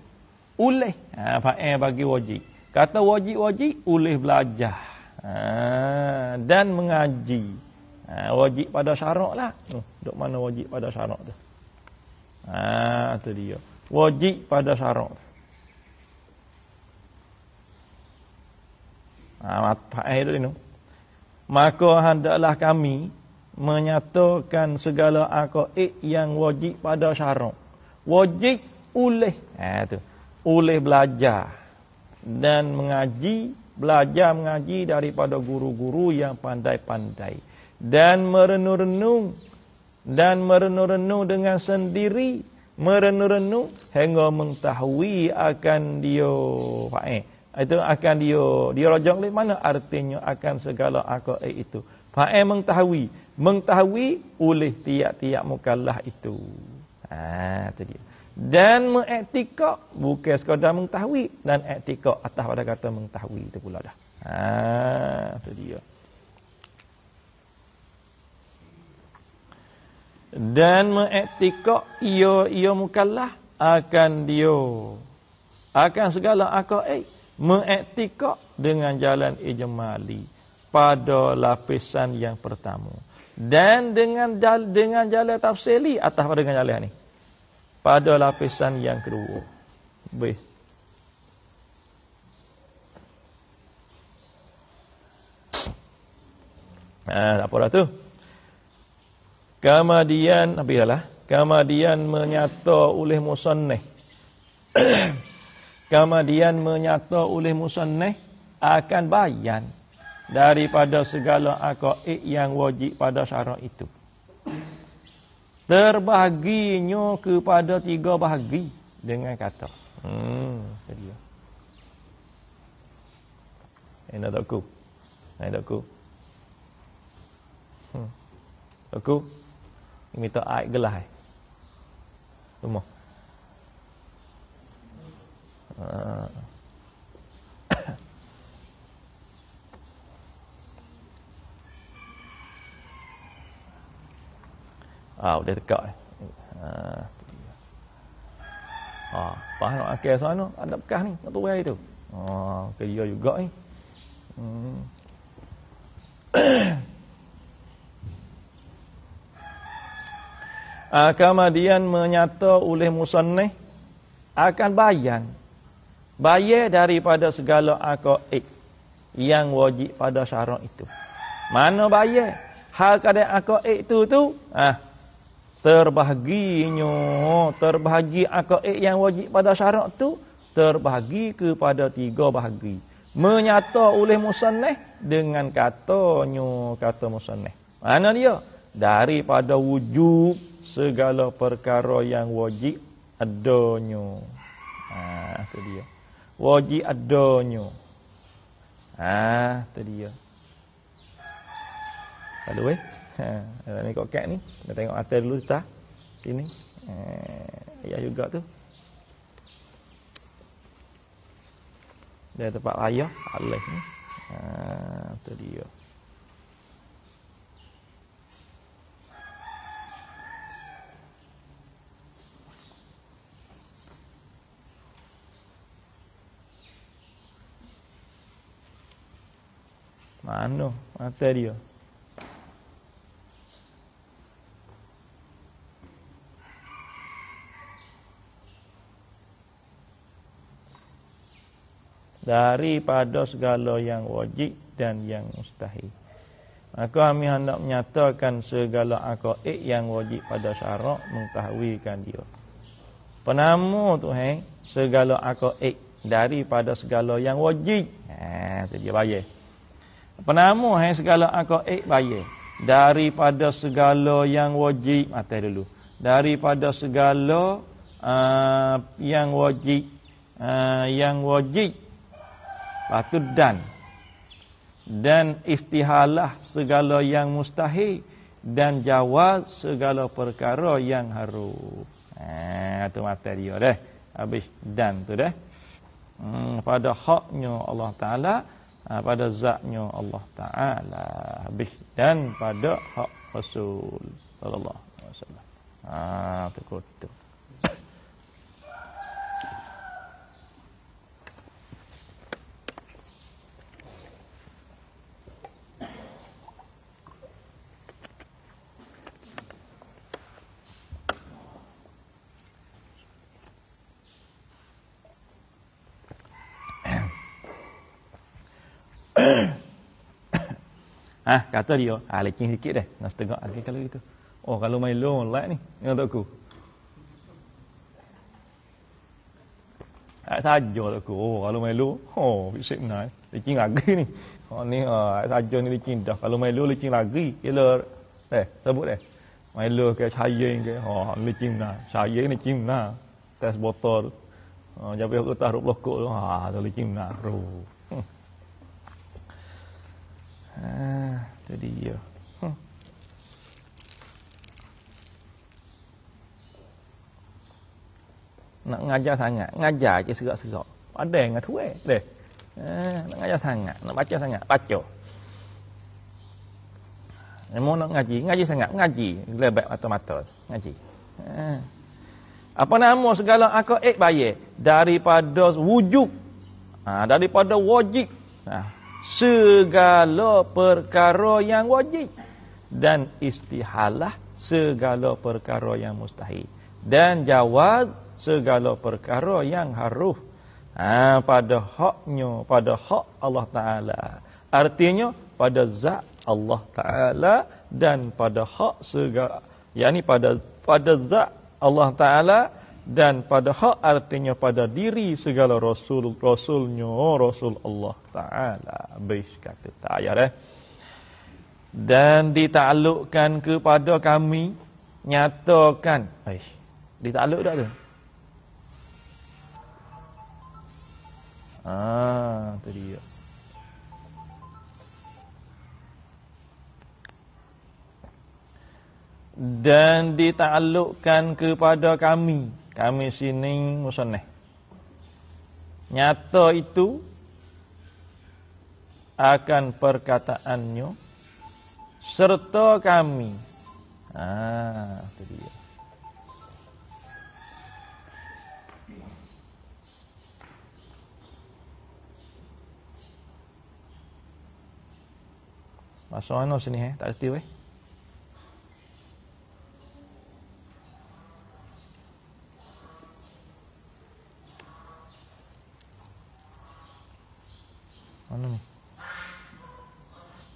oleh bagi wajib. Kata wajib oleh belajar dan mengaji. Wajib pada syarak lah. Duk mana wajib pada syarak tu? Itu dia. Wajib pada syarak. Maka hendaklah kami menyatakan segala aqaid yang wajib pada syarak. Wajib oleh oleh belajar dan mengaji, belajar mengaji daripada guru-guru yang pandai-pandai, dan merenung-renung dengan sendiri, merenung-renung hingga mengetahui akan dia itu akan dia rajak oleh mana, artinya akan segala aqaid itu. Mengetahui oleh tiap-tiap mukallaf itu. Itu dia. Dan mengiktikad, bukan sekadar mengetahui, dan iktikad atas pada kata mengetahui itu pula dah. Itu dia. Dan mengiktikad ia mukallaf akan segala aqaid, mengiktikad dengan jalan ijmali pada lapisan yang pertama. Dan dengan jalan tafsili atas pada dengan jalan ni. Pada lapisan yang kedua. Baik. Apa dah tu? Kemudian menyata oleh musannif. Kemudian menyata oleh musannif akan bayan daripada segala aqaid yang wajib pada syarak itu. Terbahaginya kepada 3 bahagi dengan kata. Itu dia. Ini takku. Aku minta air gelas. Semua. Udah dekat. Pas nak akal sana ada bekas ni, nak turun itu. Dia juga ni. Kemudian menyata oleh musannif akan bayan daripada segala aqaid yang wajib pada syarak itu. Mana bayan? Hal keadaan aqaid itu terbahagi aqaid yang wajib pada syarak itu terbahagi kepada 3 bahagi. Menyata oleh musannif dengan kata musannif. Mana dia? Daripada wujub segala perkara yang wajib adanya. Itu dia. Wajib adanya. Itu dia. Lalu ni kokek ni, kita tengok atas dulu kita. Sini. Ya juga tu. Dia tempat raya alih ni. Itu dia. Mana? Mata dia. Daripada segala yang wajib dan yang mustahil. Maka kami hendak menyatakan segala aqaid yang wajib pada syarak mengetahuikan dia. Penama tu segala aqaid daripada segala yang wajib. Itu dia bayar. Penama segala aqaid bayar daripada segala yang wajib. Mata dulu. Daripada segala yang wajib Lepas tu dan istihalah segala yang mustahil dan jawaz segala perkara yang harus. Itu mata dia dah. Habis dan tu dah. Pada haknya Allah Ta'ala, pada zatnya Allah Ta'ala. Habis dan pada hak Rasul sallallahu alaihi wasallam. Tu. Kata dia, lecing sikit dah. Nak setengah lagi kalau gitu. Kalau main long like ni, ingat aku. Saja aku. Kalau main long, bisik nak. Lecing lagi ni. Ni saja ni lecing dah. Kalau main long lecing lagi, kira sebut main long ke cahaya ke. Lecing nak. Cahaya ni lecing nak. Tes botol. Jabe aku taruh blokok tu. Tu lecing nak. Itu dia. Nak ngajar sangat, ngajar je serak-serak. Ada yang ngatu deh. Nak ngajar sangat, nak baca sangat, baca. Mau nak ngaji sangat, ngaji. Lebat mata-mata, ngaji. Apa nama segala aqaid bayar daripada wujub. Daripada wajib. Segala perkara yang wajib. dan istihalah segala perkara yang mustahil, dan jawaz segala perkara yang harus pada haknya, pada hak Allah Ta'ala. Artinya pada zat Allah Ta'ala dan pada hak segala, yakni pada zat Allah Ta'ala dan pada hak artinya pada diri segala rasulnya Rasul Allah Ta'ala. Habis kata tak ayat dan ditaklukkan kepada kami, nyatakan. Ditakluk tak tu? Tu dia. Dan ditaklukkan kepada kami. Kami sini musannaf. Nyata itu akan perkataannya serta kami. Itu dia. Masuk mana sini tak reti weh. Mana ni?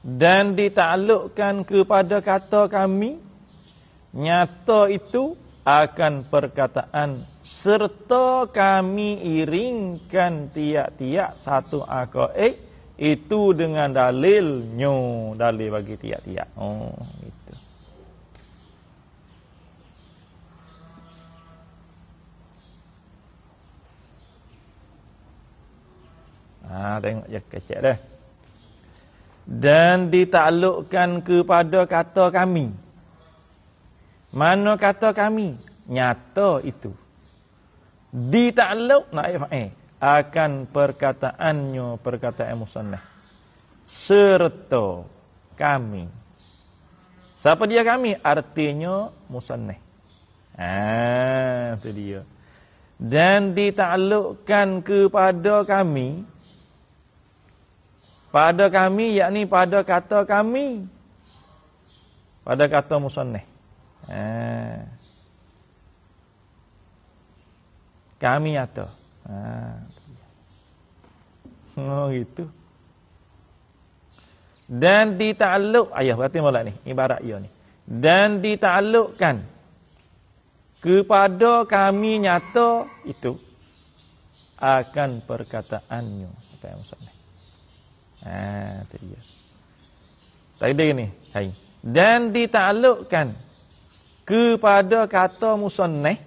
Dan ditaklukkan kepada kata kami, nyata itu akan perkataan serta kami iringkan tiap-tiap satu akaid itu dengan dalilnya, dalil bagi tiap-tiap. Gitu. Tengok je kecek dah. Dan ditaklukkan kepada kata kami. Mana kata kami? Nyata itu. Ditakluk akan perkataannya, perkataan musannaf. Serta kami. Siapa dia kami? Artinya musannaf. Itu dia. Dan ditaklukkan kepada kami. Pada kami, yakni pada kata kami. Pada kata musannaf. Kami nyata. Gitu. Dan ditakluk, berarti molek ni, ibarat ia ni. Dan ditaklukkan kepada kami nyata itu akan perkataannya, kata musannaf. Itu dia. Takdir ni, dan ditaklukkan kepada kata musannaf,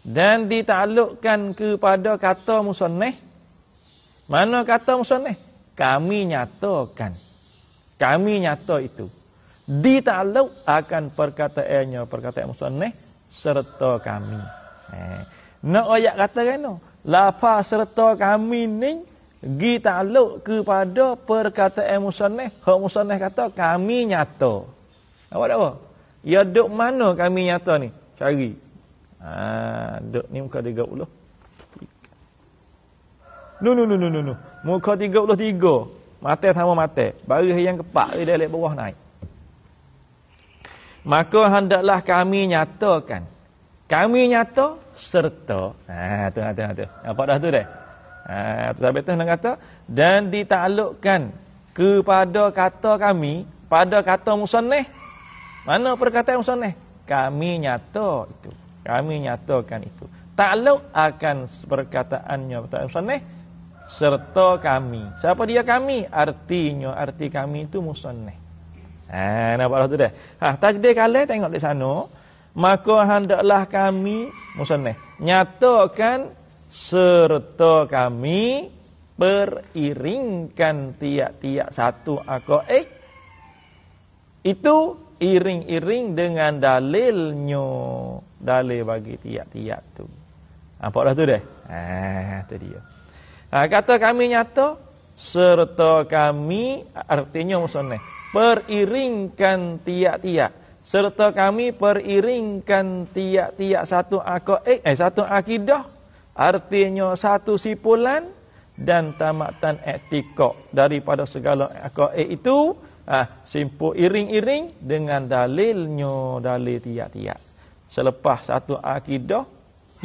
dan ditaklukkan kepada kata musannaf. Mana kata musannaf? Kami nyatakan. Kami nyata itu. Ditakluk akan perkataannya, perkataan musannaf serta kami. Nak ayat kata kan? Lafaz serta kami ni gi takluk kepada perkataan musannaf. Hak musannaf kata kami nyata. Awak tak apa? Ya duk mana kami nyata ni? Cari. Duk ni muka 30. No. Muka 33. Mata sama mata. Baris yang kepak di dalam bawah naik. Maka hendaklah kami nyatakan. Kami nyata serta. Tu. Apa dah tu dah? Sampai tu nak kata dan ditaklukkan kepada kata kami, pada kata musannaf. Mana perkataan musannaf? Kami nyata itu. Kami nyatakan itu. Takluk akan perkataannya perkataan musannaf serta kami. Siapa dia kami? Artinya, arti kami itu musannaf. Nampak tu dah. Takdir kala tengok di sana, maka hendaklah kami musannaf nyatakan serta kami beriringkan tiap-tiap satu akaid itu iring-iring dengan dalilnya, dalil bagi tiap-tiap tu. Nampak dah tu dah? Tu dia. Kata kami nyata serta kami artinya musannaf periringkan tiap-tiap, serta kami periringkan tiap-tiap satu akaid, satu akidah, artinya satu sipulan dan tamatan etikok daripada segala akaid itu, Simpul iring-iring dengan dalilnya, dalil tiap-tiap. Selepas satu akidah,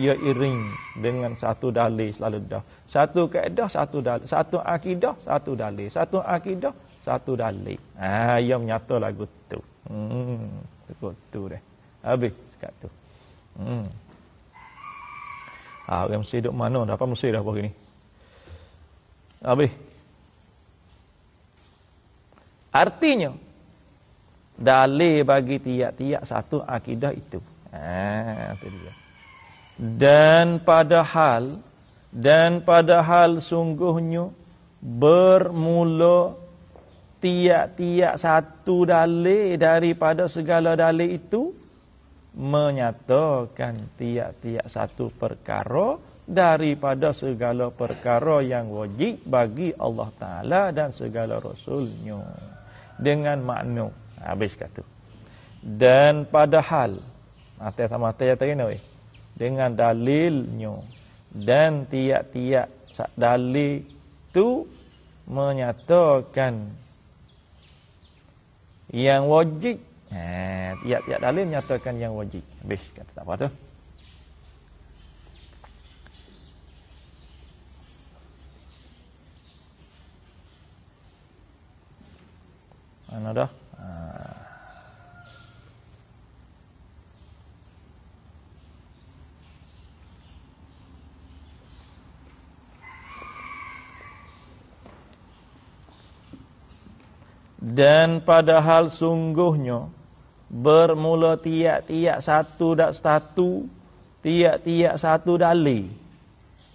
ia iring dengan satu dalil selalu dah. Satu kaedah, satu dalil. Satu akidah, satu dalil. Satu akidah, satu dalil. Ia menyata lagu tu. Lagu tu dah. Habis kat tu. Orang mesti duduk mana dah? Apa mesti dah pagi ni? Habis. Artinya, dalil bagi tiap-tiap satu akidah itu. Itu dia. Dan padahal sungguhnya bermula tiap-tiap satu dalil daripada segala dalil itu menyatakan tiap-tiap satu perkara daripada segala perkara yang wajib bagi Allah Ta'ala dan segala Rasulnya. Dengan makna. Habis kata. Dan padahal. Mata sama mata yang terkena. Dengan dalilnya. Dan tiap-tiap dalil itu menyatakan yang wajib. Tiap-tiap dalil menyatakan yang wajib. Habis kata tak apa tu. Mana dah? Dan padahal sungguhnya bermula tiap-tiap satu dalil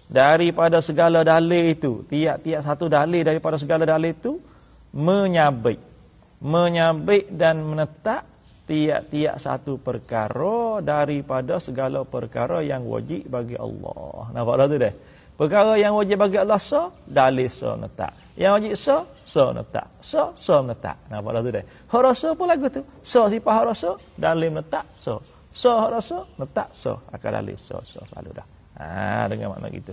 daripada segala dalil itu, tiap-tiap satu dalil daripada segala dalil itu menyabik dan menetap tiap-tiap satu perkara daripada segala perkara yang wajib bagi Allah. Nampak dah tu dah? Perkara yang wajib bagi Allah dalil menetap. Yang wajib menetap. Menetap. Nampak dah tu dah? Hak rasa pun lagu tu. Sifat hak rasa, dalil menetap, hak rasa, menetap, akan dalil selalu dah. Dengan makna gitu.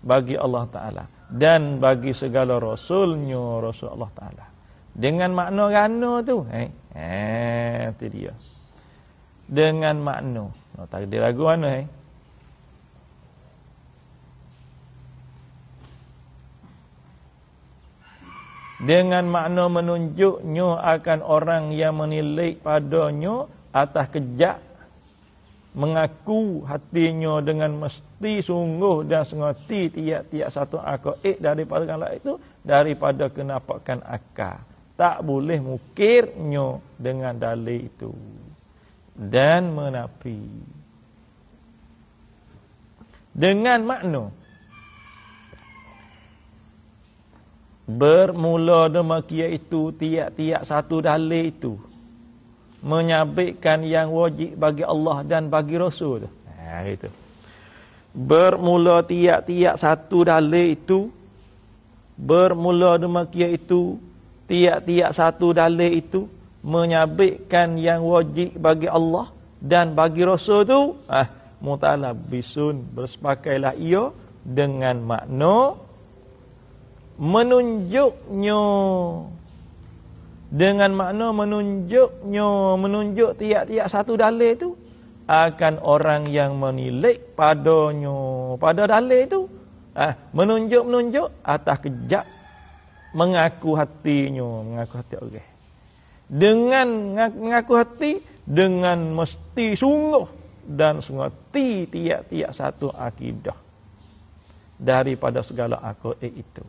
Bagi Allah Ta'ala. Dan bagi segala Rasulnya, Rasul Allah Ta'ala. Dengan makna gana tu. Itu dia. Dengan makna. Tak ada lagu mana. Dengan makna menunjuknya akan orang yang menilai padanya atas kejak. Mengaku hatinya dengan mesti sungguh dan sengoti tiap-tiap satu akaid daripada kalam itu. Daripada kenapakan akal. Tak boleh mukirnya dengan dalil itu. Dan menafi. Dengan makna. Bermula demikian itu tiap-tiap satu dalil itu. Menyabitkan yang wajib bagi Allah dan bagi Rasul. Itu. Bermula tiap-tiap satu dalil itu. Bermula demikian itu. Tiap-tiap satu dalil itu menyabitkan yang wajib bagi Allah dan bagi Rasul tu mutalabbisun bersepakailah ia dengan makna menunjuknya menunjuk tiap-tiap satu dalil itu akan orang yang menilai padanya pada dalil itu menunjuk atas kejap mengaku hati orang. Dengan mengaku hati dengan mesti sungguh dan sengoti tiap-tiap satu akidah daripada segala akaid itu.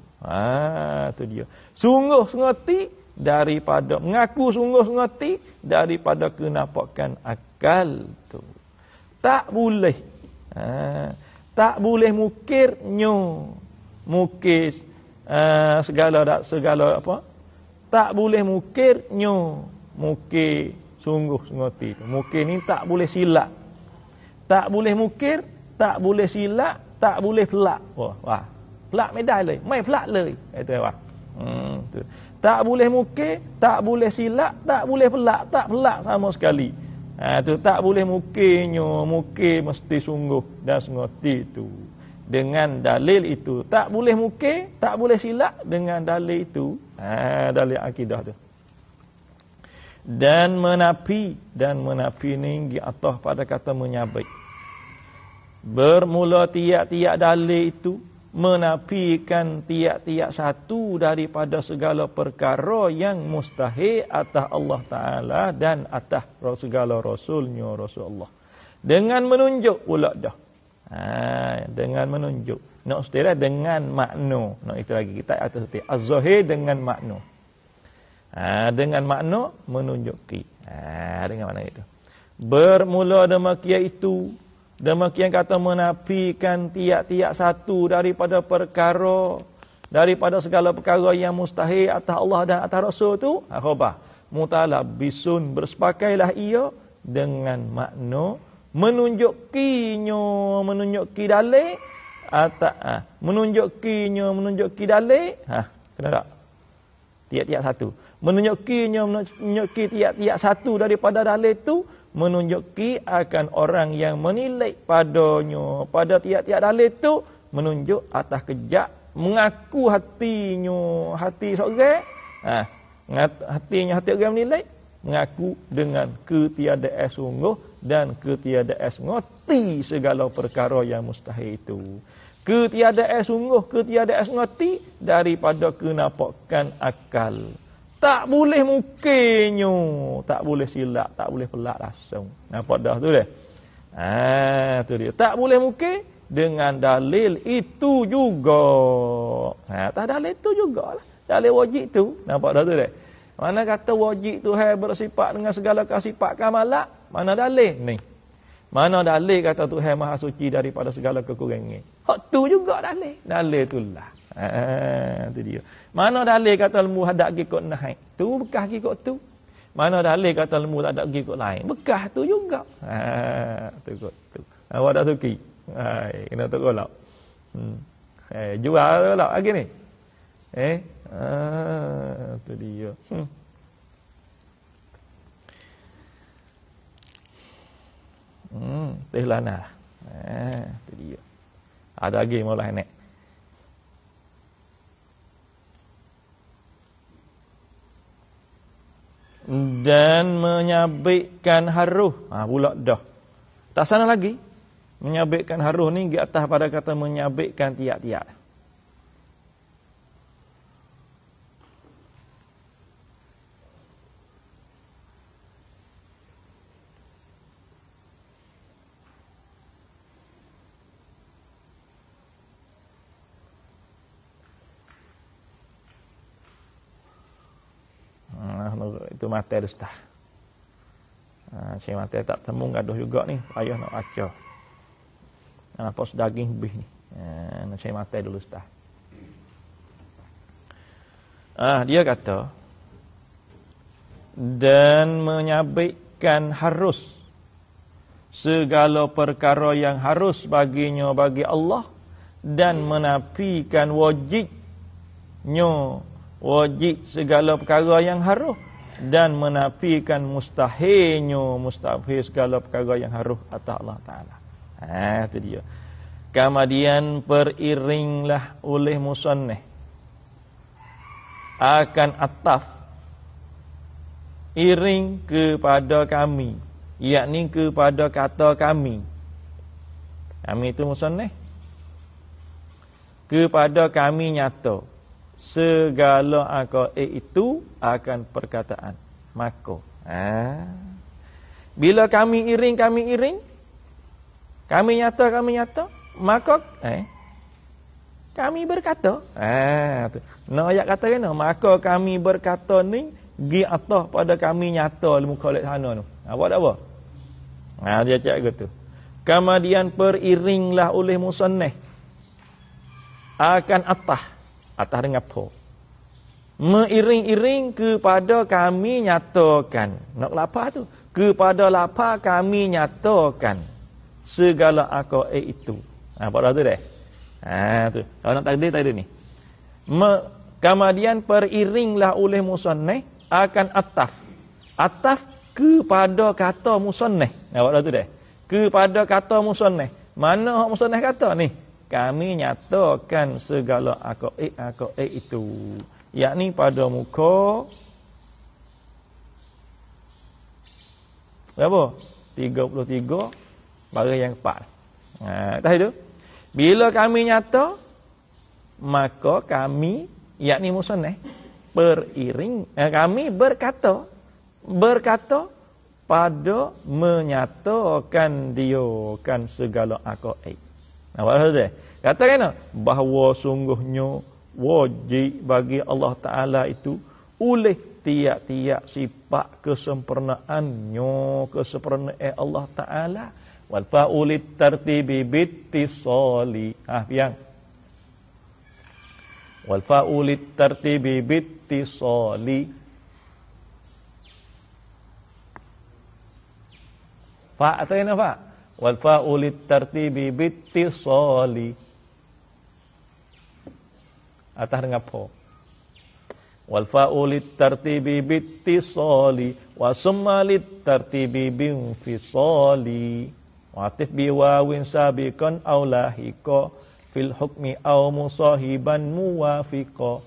Itu dia. Sungguh sengoti daripada mengaku sungguh sengoti daripada kenapakan akal tu. Tak boleh. Tak boleh mukir segala apa? Tak boleh mukir sungguh sengoti tu. Mukir ni tak boleh silap. Tak boleh mukir, tak boleh silap, tak boleh pelak. Wah. Pelak medai le, mai pelak le. Itu tu. Tak boleh mukir, tak boleh silap, tak boleh pelak, tak pelak sama sekali. Tu tak boleh mukir mesti sungguh dan sengoti tu. dengan dalil itu. Tak boleh mungkir, tak boleh silap dengan dalil itu. Dalil akidah tu. Dan menapi ni atah pada kata menyabit. Bermula tiap-tiap dalil itu menafikan tiap-tiap satu daripada segala perkara yang mustahil atas Allah Ta'ala dan atas segala Rasulnya Rasulullah. Dengan menunjuk pula dah. Dengan menunjuk. Nak istilah dengan makna. Nak itu lagi kita atas seperti az-zahir dengan makna. Dengan makna menunjuki. Dengan makna itu. Bermula demikian itu. Demikian kata menafikan tiap-tiap satu daripada perkara, daripada segala perkara yang mustahil atas Allah dan atas Rasul tu. Khabar. Mutalabbisun bersepakailah ia dengan makna menunjukinya, menunjuki dalil atas menunjuki dalil. Kena tak? Tiap-tiap satu. Menunjuki tiap-tiap satu daripada dalil tu, menunjuki akan orang yang menilai padanya pada tiap-tiap dalil tu, menunjuk atas kejak mengaku hatinya hati seorang, hatinya hati orang menilai, mengaku dengan ketiadaan sungguh dan ketiadaan ngoti segala perkara yang mustahil itu. Ketiadaan sungguh, ketiadaan ngoti daripada kenampakan akal. Tak boleh mungkinnya, tak boleh silap, tak boleh pelak langsung. Nampak dah tu dia? Tu dia. Tak boleh mungkin dengan dalil itu juga. Tak dalil itu jugalah. Dalil wajib tu. Nampak dah tu dia? Mana kata wajib tu bersifat dengan segala sifat kamalat? Mana dalil ni? Mana dalil kata Tuhan Maha Suci daripada segala kekurangan? Hak tu juga dalil. Dalil itulah. Tu dia. Mana dalil kata ilmu hadap ikut naik? Tu bekas ikut tu. Mana dalil kata ilmu tak ada ikut lain? Bekas tu juga. Tu ikut tu. Awak dah suki. Kena tak golak. Jual golak lagi ni. Tu dia. Teh lana. Tu dia. Ada lagi mula naik. Dan menyabitkan haruh. Pula dah. Tak sana lagi. Menyabitkan haruh ni di atas pada kata menyabitkan tiap-tiap. Itu mata dah stah. Cik mata tak temu gaduh juga ni. Payah nak baca. Pos daging lebih ni. Cik mata dulu stah. Dia kata. Dan menyabitkan harus. Segala perkara yang harus baginya bagi Allah. Dan menafikan wajibnya. Wajib segala perkara yang harus dan menafikan mustahilnya mustahil segala perkara yang harus atas Allah Ta'ala. Itu dia. Kemudian periringlah oleh musannif akan ataf iring kepada kami, yakni kepada kata kami. Kami itu musannif. Kepada kami nyata segala itu akan perkataan maka. Bila kami iring, kami nyata, maka kami berkata. Nak ayat kata kena, maka kami berkata ni gi atas pada kami nyata ilmu khalid sana tu. Apa tak apa? Dia cakap gitu. Kemudian periringlah oleh musannif akan atas dengan apa? Meiring-iring kepada kami nyatakan. Nak lapar tu. Kepada lapar kami nyatakan segala itu. Apa dah tu deh? Tu. Kalau nak takdir ni. Kemudian periringlah oleh musannif akan ataf. Ataf kepada kata musannif. Apa dah tu deh? Kepada kata musannif. Mana hak musannif kata ni? kami nyatakan segala akaid itu, yakni pada muka berapa? 33 baris yang 4. Tahu itu? Bila kami nyata, maka kami, yakni musannaf, kami berkata pada menyatakan dia kan segala akaid. Nampak tak? Kata kena bahawa sungguhnya wajib bagi Allah Ta'ala itu oleh tiap-tiap sifat kesempurnaannya, kesempurnaan Allah Ta'ala. Wal fa'ulit tartibi bittisali. Piang. Wal fa'ulit tartibi bittisali. Fa' atau yang apa? Wal fa'ulit tartibi bittisali. Atas dengan po. Wal fa'ulit tartibi bittisali wa summalit tartibi binfisali wa atif biwawin sabiqan aw lahiqa fil hukmi aw musahiban muwafiqa.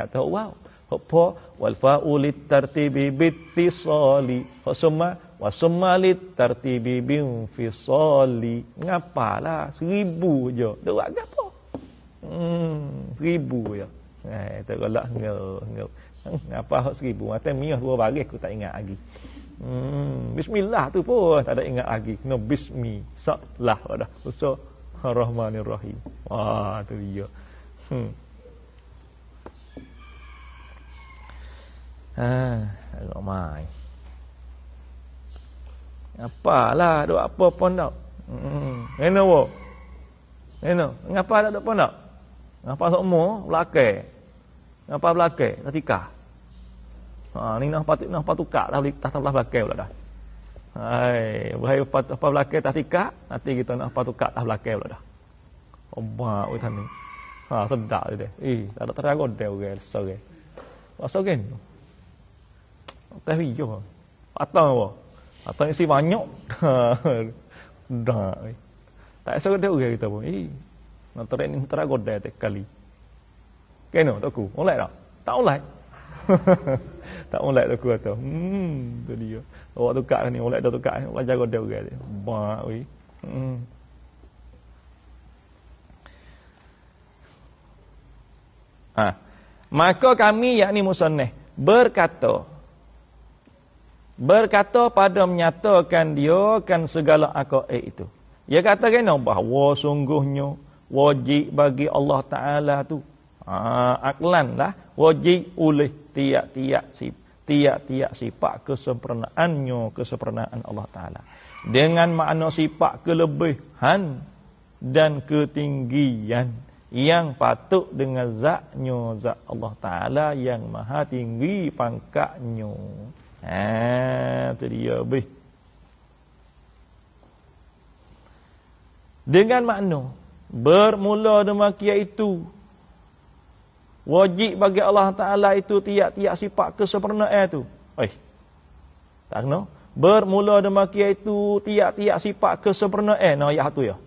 Atau wow. Apa? Wal fa'ulit tartibi bittisali wa summalit tartibi binfisali. Ngapalah 1000 je. Dak buat gapo? 1000 je. Tak galak ngel. Apa hak 1000? Mata miah 2 baris aku tak ingat lagi. Bismillah tu pun tak ada ingat lagi. Kena bismi. Salah dah. Usul Rahmanir-Rahim. Wah, tu dia. Agak main. Apalah, duk apa pun tak. Kena apa? Kena. Ngapa tak duk pun tak? Ngapa semua belakang? Ngapa belakang? Ketika. Ni nak tukar tak belah belakang pula dah. Hai, bahaya apa belakang tak tika, nanti kita nak tukar tak belakang pula dah. Ombak we tani. Sedap dia. Tak ada teragon dia orang sore. Pasal kan. Tak hijau. Patang apa? Patang isi banyak. Dah. Tak esok dia orang kita pun. Nak teragon dia kali. Kena tak aku? Oleh tak? Tak oleh. Tak oleh tak aku kata. Tu dia. Awak tukar ni, oleh dah tukar. Awak jaga dia orang dia. Bak we. Maka kami yakni musannaf berkata pada menyatakan dia kan segala akaid itu. Dia kata kena bahawa sungguhnya wajib bagi Allah Ta'ala tu aklan lah wajib oleh tiap-tiap sifat kesempurnaannya, kesempurnaan Allah Ta'ala dengan makna sifat kelebihan dan ketinggian yang patut dengan zatnya, zat Allah Ta'ala yang maha tinggi pangkatnya. Itu dia bih. Dengan makna bermula demikian itu wajib bagi Allah Ta'ala itu tiap-tiap sifat kesempurnaan itu. Tak kena. Bermula demikian itu tiap-tiap sifat kesempurnaan. Ayat tu ya.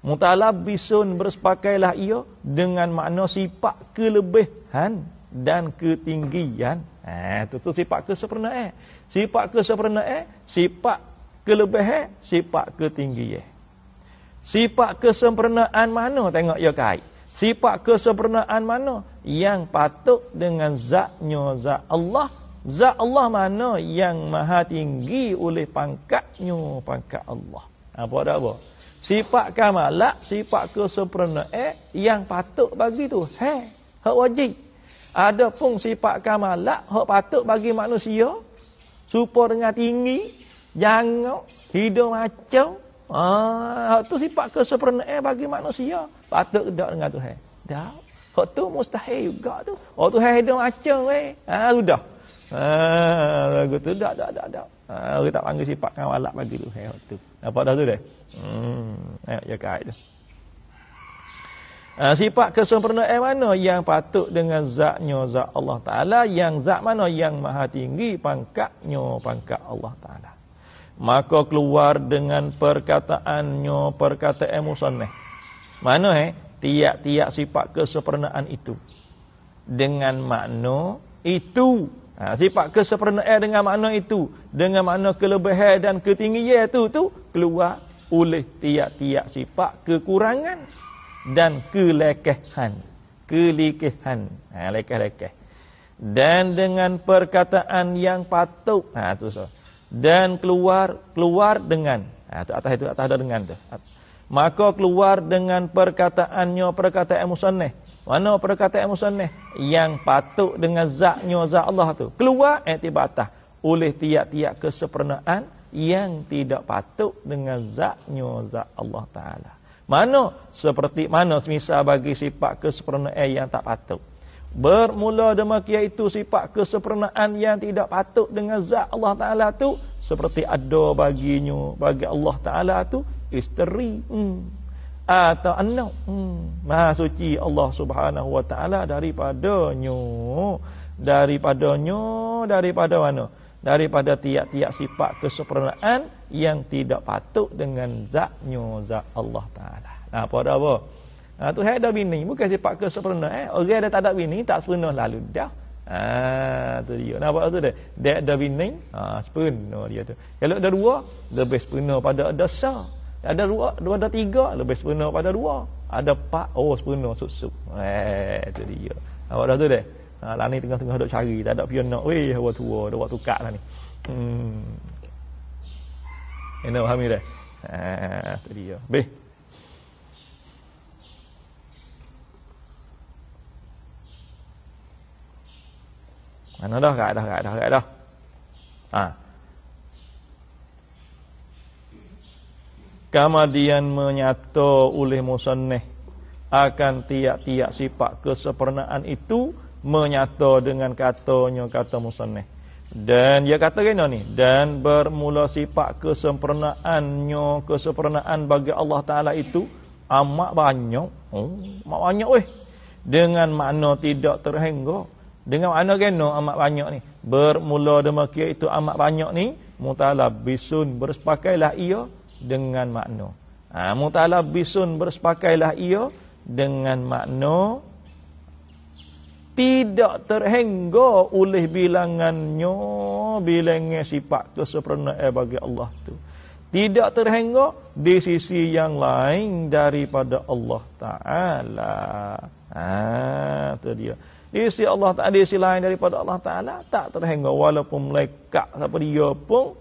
Mutalabbisun bersepakailah ia dengan makna sifat kelebihan dan ketinggian. Itu sifat kesempurnaan. Sifat kesempurnaan, sifat kelebihan, sifat ketinggian. Sifat kesempurnaan mana tengok ya kait. Sifat kesempurnaan mana yang patut dengan zatnya, zat Allah. Zat Allah mana yang maha tinggi oleh pangkatnya, pangkat Allah. Apa dah apa? Sifat kamalat, sifat kesempurnaan yang patut bagi tu. Hak wajib. Ada pun sifat kamalat, hak patut bagi manusia. Supaya dengan tinggi, jangan, hidung macam. Hak tu sifat kesempurnaan bagi manusia. Patut tak dengan Tuhan. Tak. Hak tu mustahil juga tu. Oh Tuhan hidung macam sudah. Lagu tu tak. Kita tak panggil sifat kamalat bagi Tuhan. Hak tu. Apa dah tu dah? Ya kait tu. Sifat kesempurnaan mana yang patut dengan zatnya, zat Allah Ta'ala, yang zat mana yang maha tinggi pangkatnya, pangkat Allah Ta'ala. Maka keluar dengan perkataannya, perkataan musannaf. Mana tiap-tiap sifat kesempurnaan itu dengan makna itu. Sifat kesempurnaan dengan makna itu, dengan makna kelebihan dan ketinggian itu keluar oleh tiap-tiap sifat kekurangan dan kelekahan. Lekeh-lekeh. Dan dengan perkataan yang patut. Tu so. Dan keluar dengan. Tu atas ada dengan tu. Maka keluar dengan perkataan musannif. Mana perkataan musannif yang patut dengan zatnya zat Allah tu. Keluar tiba atas oleh tiap-tiap kesempurnaan yang tidak patut dengan zatnya zat Allah Taala. Mana seperti mana semisal bagi sifat kesempurnaan yang tak patut. Bermula demikian itu sifat kesempurnaan yang tidak patut dengan zat Allah Taala tu seperti ada bagi Allah Taala tu isteri atau anak. Maha suci Allah Subhanahu wa taala daripada mana? Daripada tiap-tiap sifat kesempurnaan yang tidak patut dengan zat Allah Taala. Apa dah apa? Tu ada bini bukan sifat kesempurnaan. Orang dah tak ada bini tak sempurna lalu dah. Tu dia. Nampak tu dah. Dia ada bini, sempurna dia tu. Kalau ada dua, lebih sempurna pada dosa. Ada dua ada tiga, lebih sempurna pada dua. Ada empat, sempurna susuk. Tu dia. Nampak dah tu dah. Lah ni tengah-tengah duk cari, tak ada pion nak. Weh, awak tua, dah buat tukar lah ni. Ini faham dah. Tu dia. Beh. Mana dah? Kat dah. Kemudian menyata oleh musannif akan tiap-tiap sifat kesempurnaan itu menyata dengan kata musannif. Dan dia kata kena ni, dan bermula sifat kesempurnaan bagi Allah Taala itu amat banyak. Amat banyak dengan makna tidak terhingga. Dengan makna kena amat banyak ni. Bermula demikian itu amat banyak ni mutalabbisun bersepakailah ia dengan makna. Mutalabbisun bersepakailah ia dengan makna tidak terhingga oleh bilangan sifat kesempurnaan bagi Allah tu. Tidak terhingga di sisi yang lain daripada Allah Taala. Tu dia. Di sisi Allah Taala, di sisi lain daripada Allah Taala tak terhingga walaupun malaikat siapa dia pun,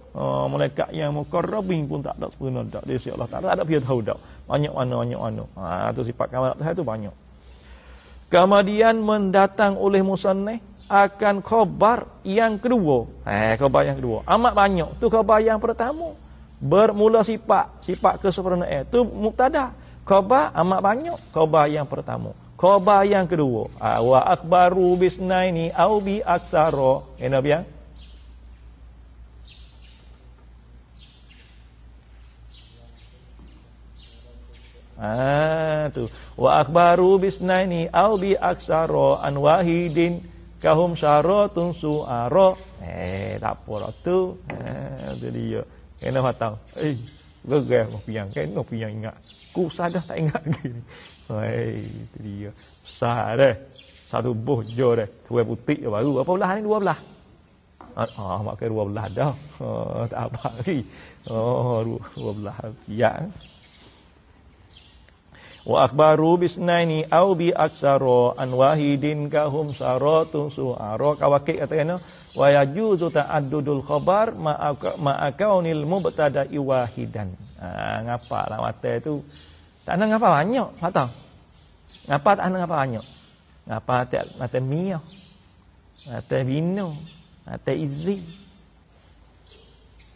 malaikat yang mukarrabin pun tak ada sempurna dak. Di sisi Allah Taala tak ada dia tahu dak. Banyak mana. Tu sifat kamal Tuhan tu banyak. Kemudian mendatang oleh musannif akan khabar yang kedua. Khabar yang kedua. Amat banyak. Tu khabar yang pertama. Bermula sifat kesempurnaan. Tu mubtada. Khabar amat banyak. Khabar yang pertama. Khabar yang kedua. Wa akhbaru bisnaini au bi aksara. Enak biang? Tu wa akhbaru bisnaini au bi aksara an wahidin kahum syaratun suara. Tak apa dah tu. Tu dia. Kena fatau. Gegar piang. Kena piang ingat. Ku sadah tak ingat lagi ni. Tu dia. Besar dah. Satu bojo dah. Tuai putih baru. Berapa belah ni? 12. Makai 12 dah. Tak apa lagi. 12 piang. Wa akhbaru bisnaini au bi aksara an wahidin kahum syaratun suara. Kawakik kata kena wa yajuzu ta'addudul khabar ma'a kaunil mubtada'i wahidan. Ngapa lah mata tu tak nak ngapa banyak tahu. Ngapa tak nak ngapa banyak. Ngapa tak mata miyah. Mata bino, mata izi.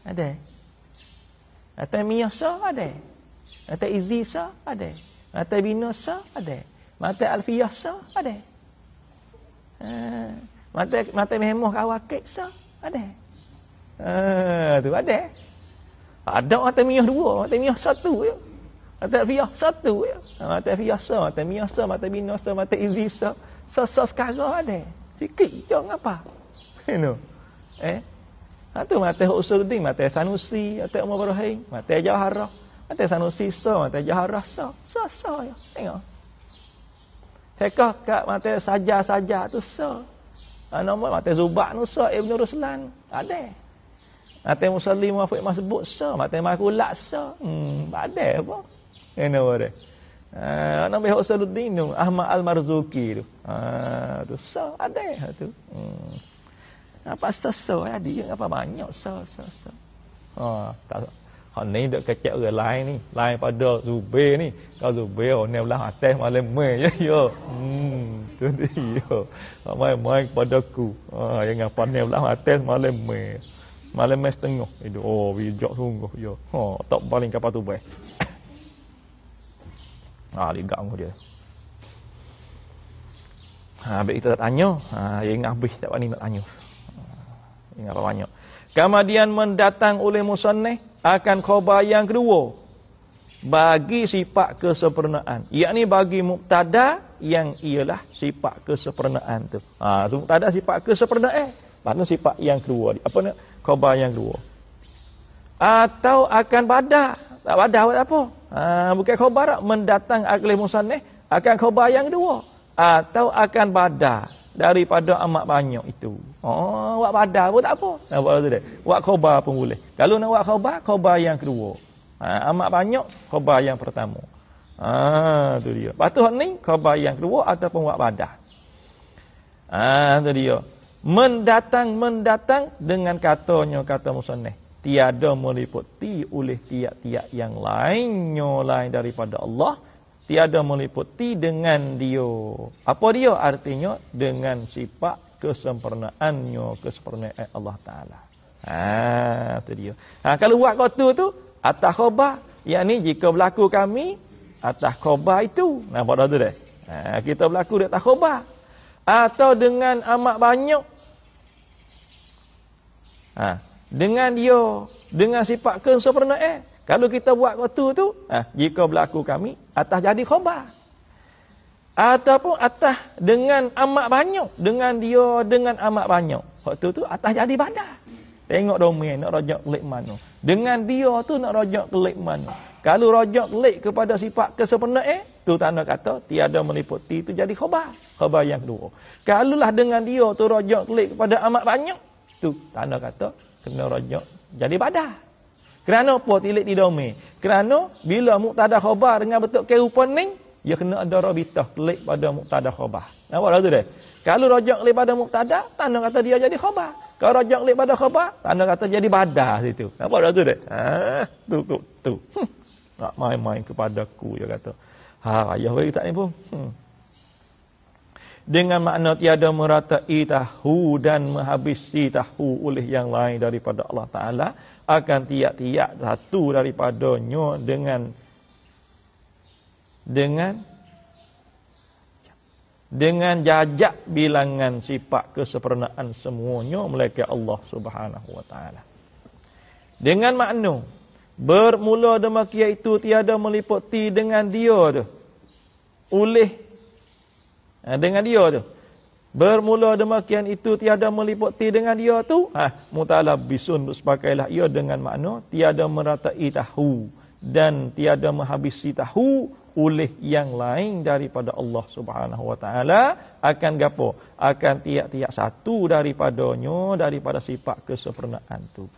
Ada. Mata miyah sah ada. Mata izi sah ada. Mata binasa ada. Mata alfiyah sah ada. Mata memoh kawakik sah ada. Tu ada. Ada mata miyah 2, mata miyah 1 je. Mata alfiyah 1 je. Mata alfiyah sah, mata miyah sah, mata binasa, mata izi sah. Sah sekarang ada. Sikit je ngapa? Tu mata Usuluddin, mata Sanusi, mata Umar Ibrahim, mata Jawharah. Mata Sanusi so, mata Jaharah so ya. Tengok. Hekah kat mata saja tu so. Nombor mata Zubak nu so, Ibn Ruslan ada. Mata Musallim Muafiq Masbuk so, mata Makulat so. Ada apa? Kena ada. Nabi Husanuddin tu, Ahmad Al-Marzuki tu. Tu so ada tu. Apa so ada apa banyak so. Tak. Hak ni dak kecek orang lain ni, lain pada Zubair ni. Kalau Zubair ni belah atas malam mai yo. Tu dia. Mai padaku. Jangan pandai belah atas malam mai. Malam mai setengah. Itu bijak sungguh yo. Tak paling kapal tu baik. Ligat mu dia. Baik kita tak tanya. Yang habis tak wani nak tanya. Ingat apa banyak. Kemudian mendatang oleh musannif akan khabar yang kedua bagi sifat kesempurnaan, yakni bagi mubtada yang ialah sifat kesempurnaan tu. Tu mubtada sifat kesempurnaan. Mana sifat yang kedua? Apa nak khabar yang kedua? Atau akan badah. Tak badah buat apa? Bukan khabar mendatang oleh musannif akan khabar yang kedua atau akan badah daripada amat banyak itu. Buat badah pun tak apa. Buat tu dia. Buat khabar pun boleh. Kalau nak buat khabar yang kedua. Amat banyak, khabar yang pertama. Tu dia. Lepas tu ni, khabar yang kedua ataupun buat badah. Tu dia. Mendatang dengan katanya, kata musannif. Tiada meliputi oleh tiap-tiap yang lainnya lain daripada Allah. Tiada meliputi dengan dia. Apa dia? Artinya dengan sifat kesempurnaannya, kesempurnaan Allah Ta'ala. Itu dia. Kalau buat kotu tu, atas khabar, yakni jika berlaku kami, atas khabar itu. Nampak dah tu dah? Kita berlaku di atas khabar. Atau dengan amat banyak. Dengan dia, dengan sifat kesempurnaan. Kalau kita buat kotu tu, jika berlaku kami, atas jadi khabar. Ataupun atas dengan amat banyak. Dengan dia, dengan amat banyak. Waktu tu, atas jadi badah. Tengok domain, nak rajak kelik mana. Dengan dia tu, nak rajak kelik mana. Kalau rajak kelik kepada sifat kesempurnaan, tu tanda kata, tiada meliputi, tu jadi khabar. Khabar yang kedua. Kalaulah dengan dia tu, rajak kelik kepada amat banyak, tu tanda kata, kena rajak jadi badah. Kerana apa tilik di domain? Kerana bila mubtada khabar dengan bentuk kerupaning, dia kena ada rabitah klik pada mubtada khabar. Nampak dah tu dia? Kalau rajak klik pada mubtada, tanda kata dia jadi khabar. Kalau rajak klik pada khabar, tanda kata jadi badah situ. Nampak dah tu dia? Tu. Nak main-main kepadaku, dia kata. Ayah bagi tak ni pun. Dengan makna tiada meratai tahu dan menghabisi tahu oleh yang lain daripada Allah Ta'ala, akan tiap-tiap satu daripadanya dengan jajak bilangan sifat kesempurnaan semuanya melainkan Allah Subhanahu wa Ta'ala. Dengan makna bermula demikian itu tiada meliputi dengan dia tu. Dengan dia tu. Bermula demikian itu tiada meliputi dengan dia tu. Mutalabbisun sepakailah ia dengan makna tiada meratai tahu dan tiada menghabisi tahu oleh yang lain daripada Allah Subhanahu wa Ta'ala akan gapo? Akan tiap-tiap satu daripadanya daripada sifat kesempurnaan tu.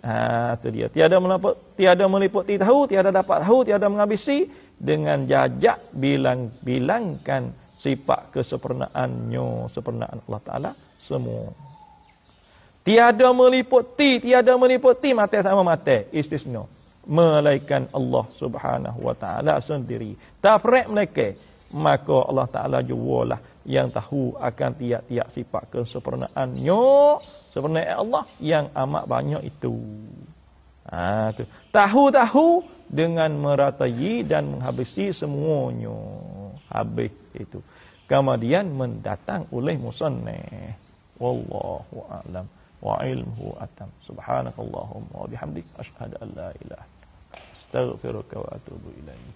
Itu dia. Tiada meliputi tahu, tiada dapat tahu, tiada menghabisi dengan jajak bilangkan sifat kesempurnaannya, sempurnaan Allah Ta'ala semua. Tiada meliputi mata sama mata istisna. Melainkan Allah Subhanahu wa Ta'ala sendiri. Tafriq mereka, maka Allah Ta'ala jualah yang tahu akan tiap-tiap sifat kesempurnaannya, sempurnaan Allah yang amat banyak itu. Tu. Tahu dengan meratai dan menghabisi semuanya. Habis itu. Kemudian mendatang oleh musannif. Wallahu a'lam wa ilmuhu atam. Subhanakallahumma wa bihamdik asyhadu an la ilaha illa anta astaghfiruka wa atubu ilaik.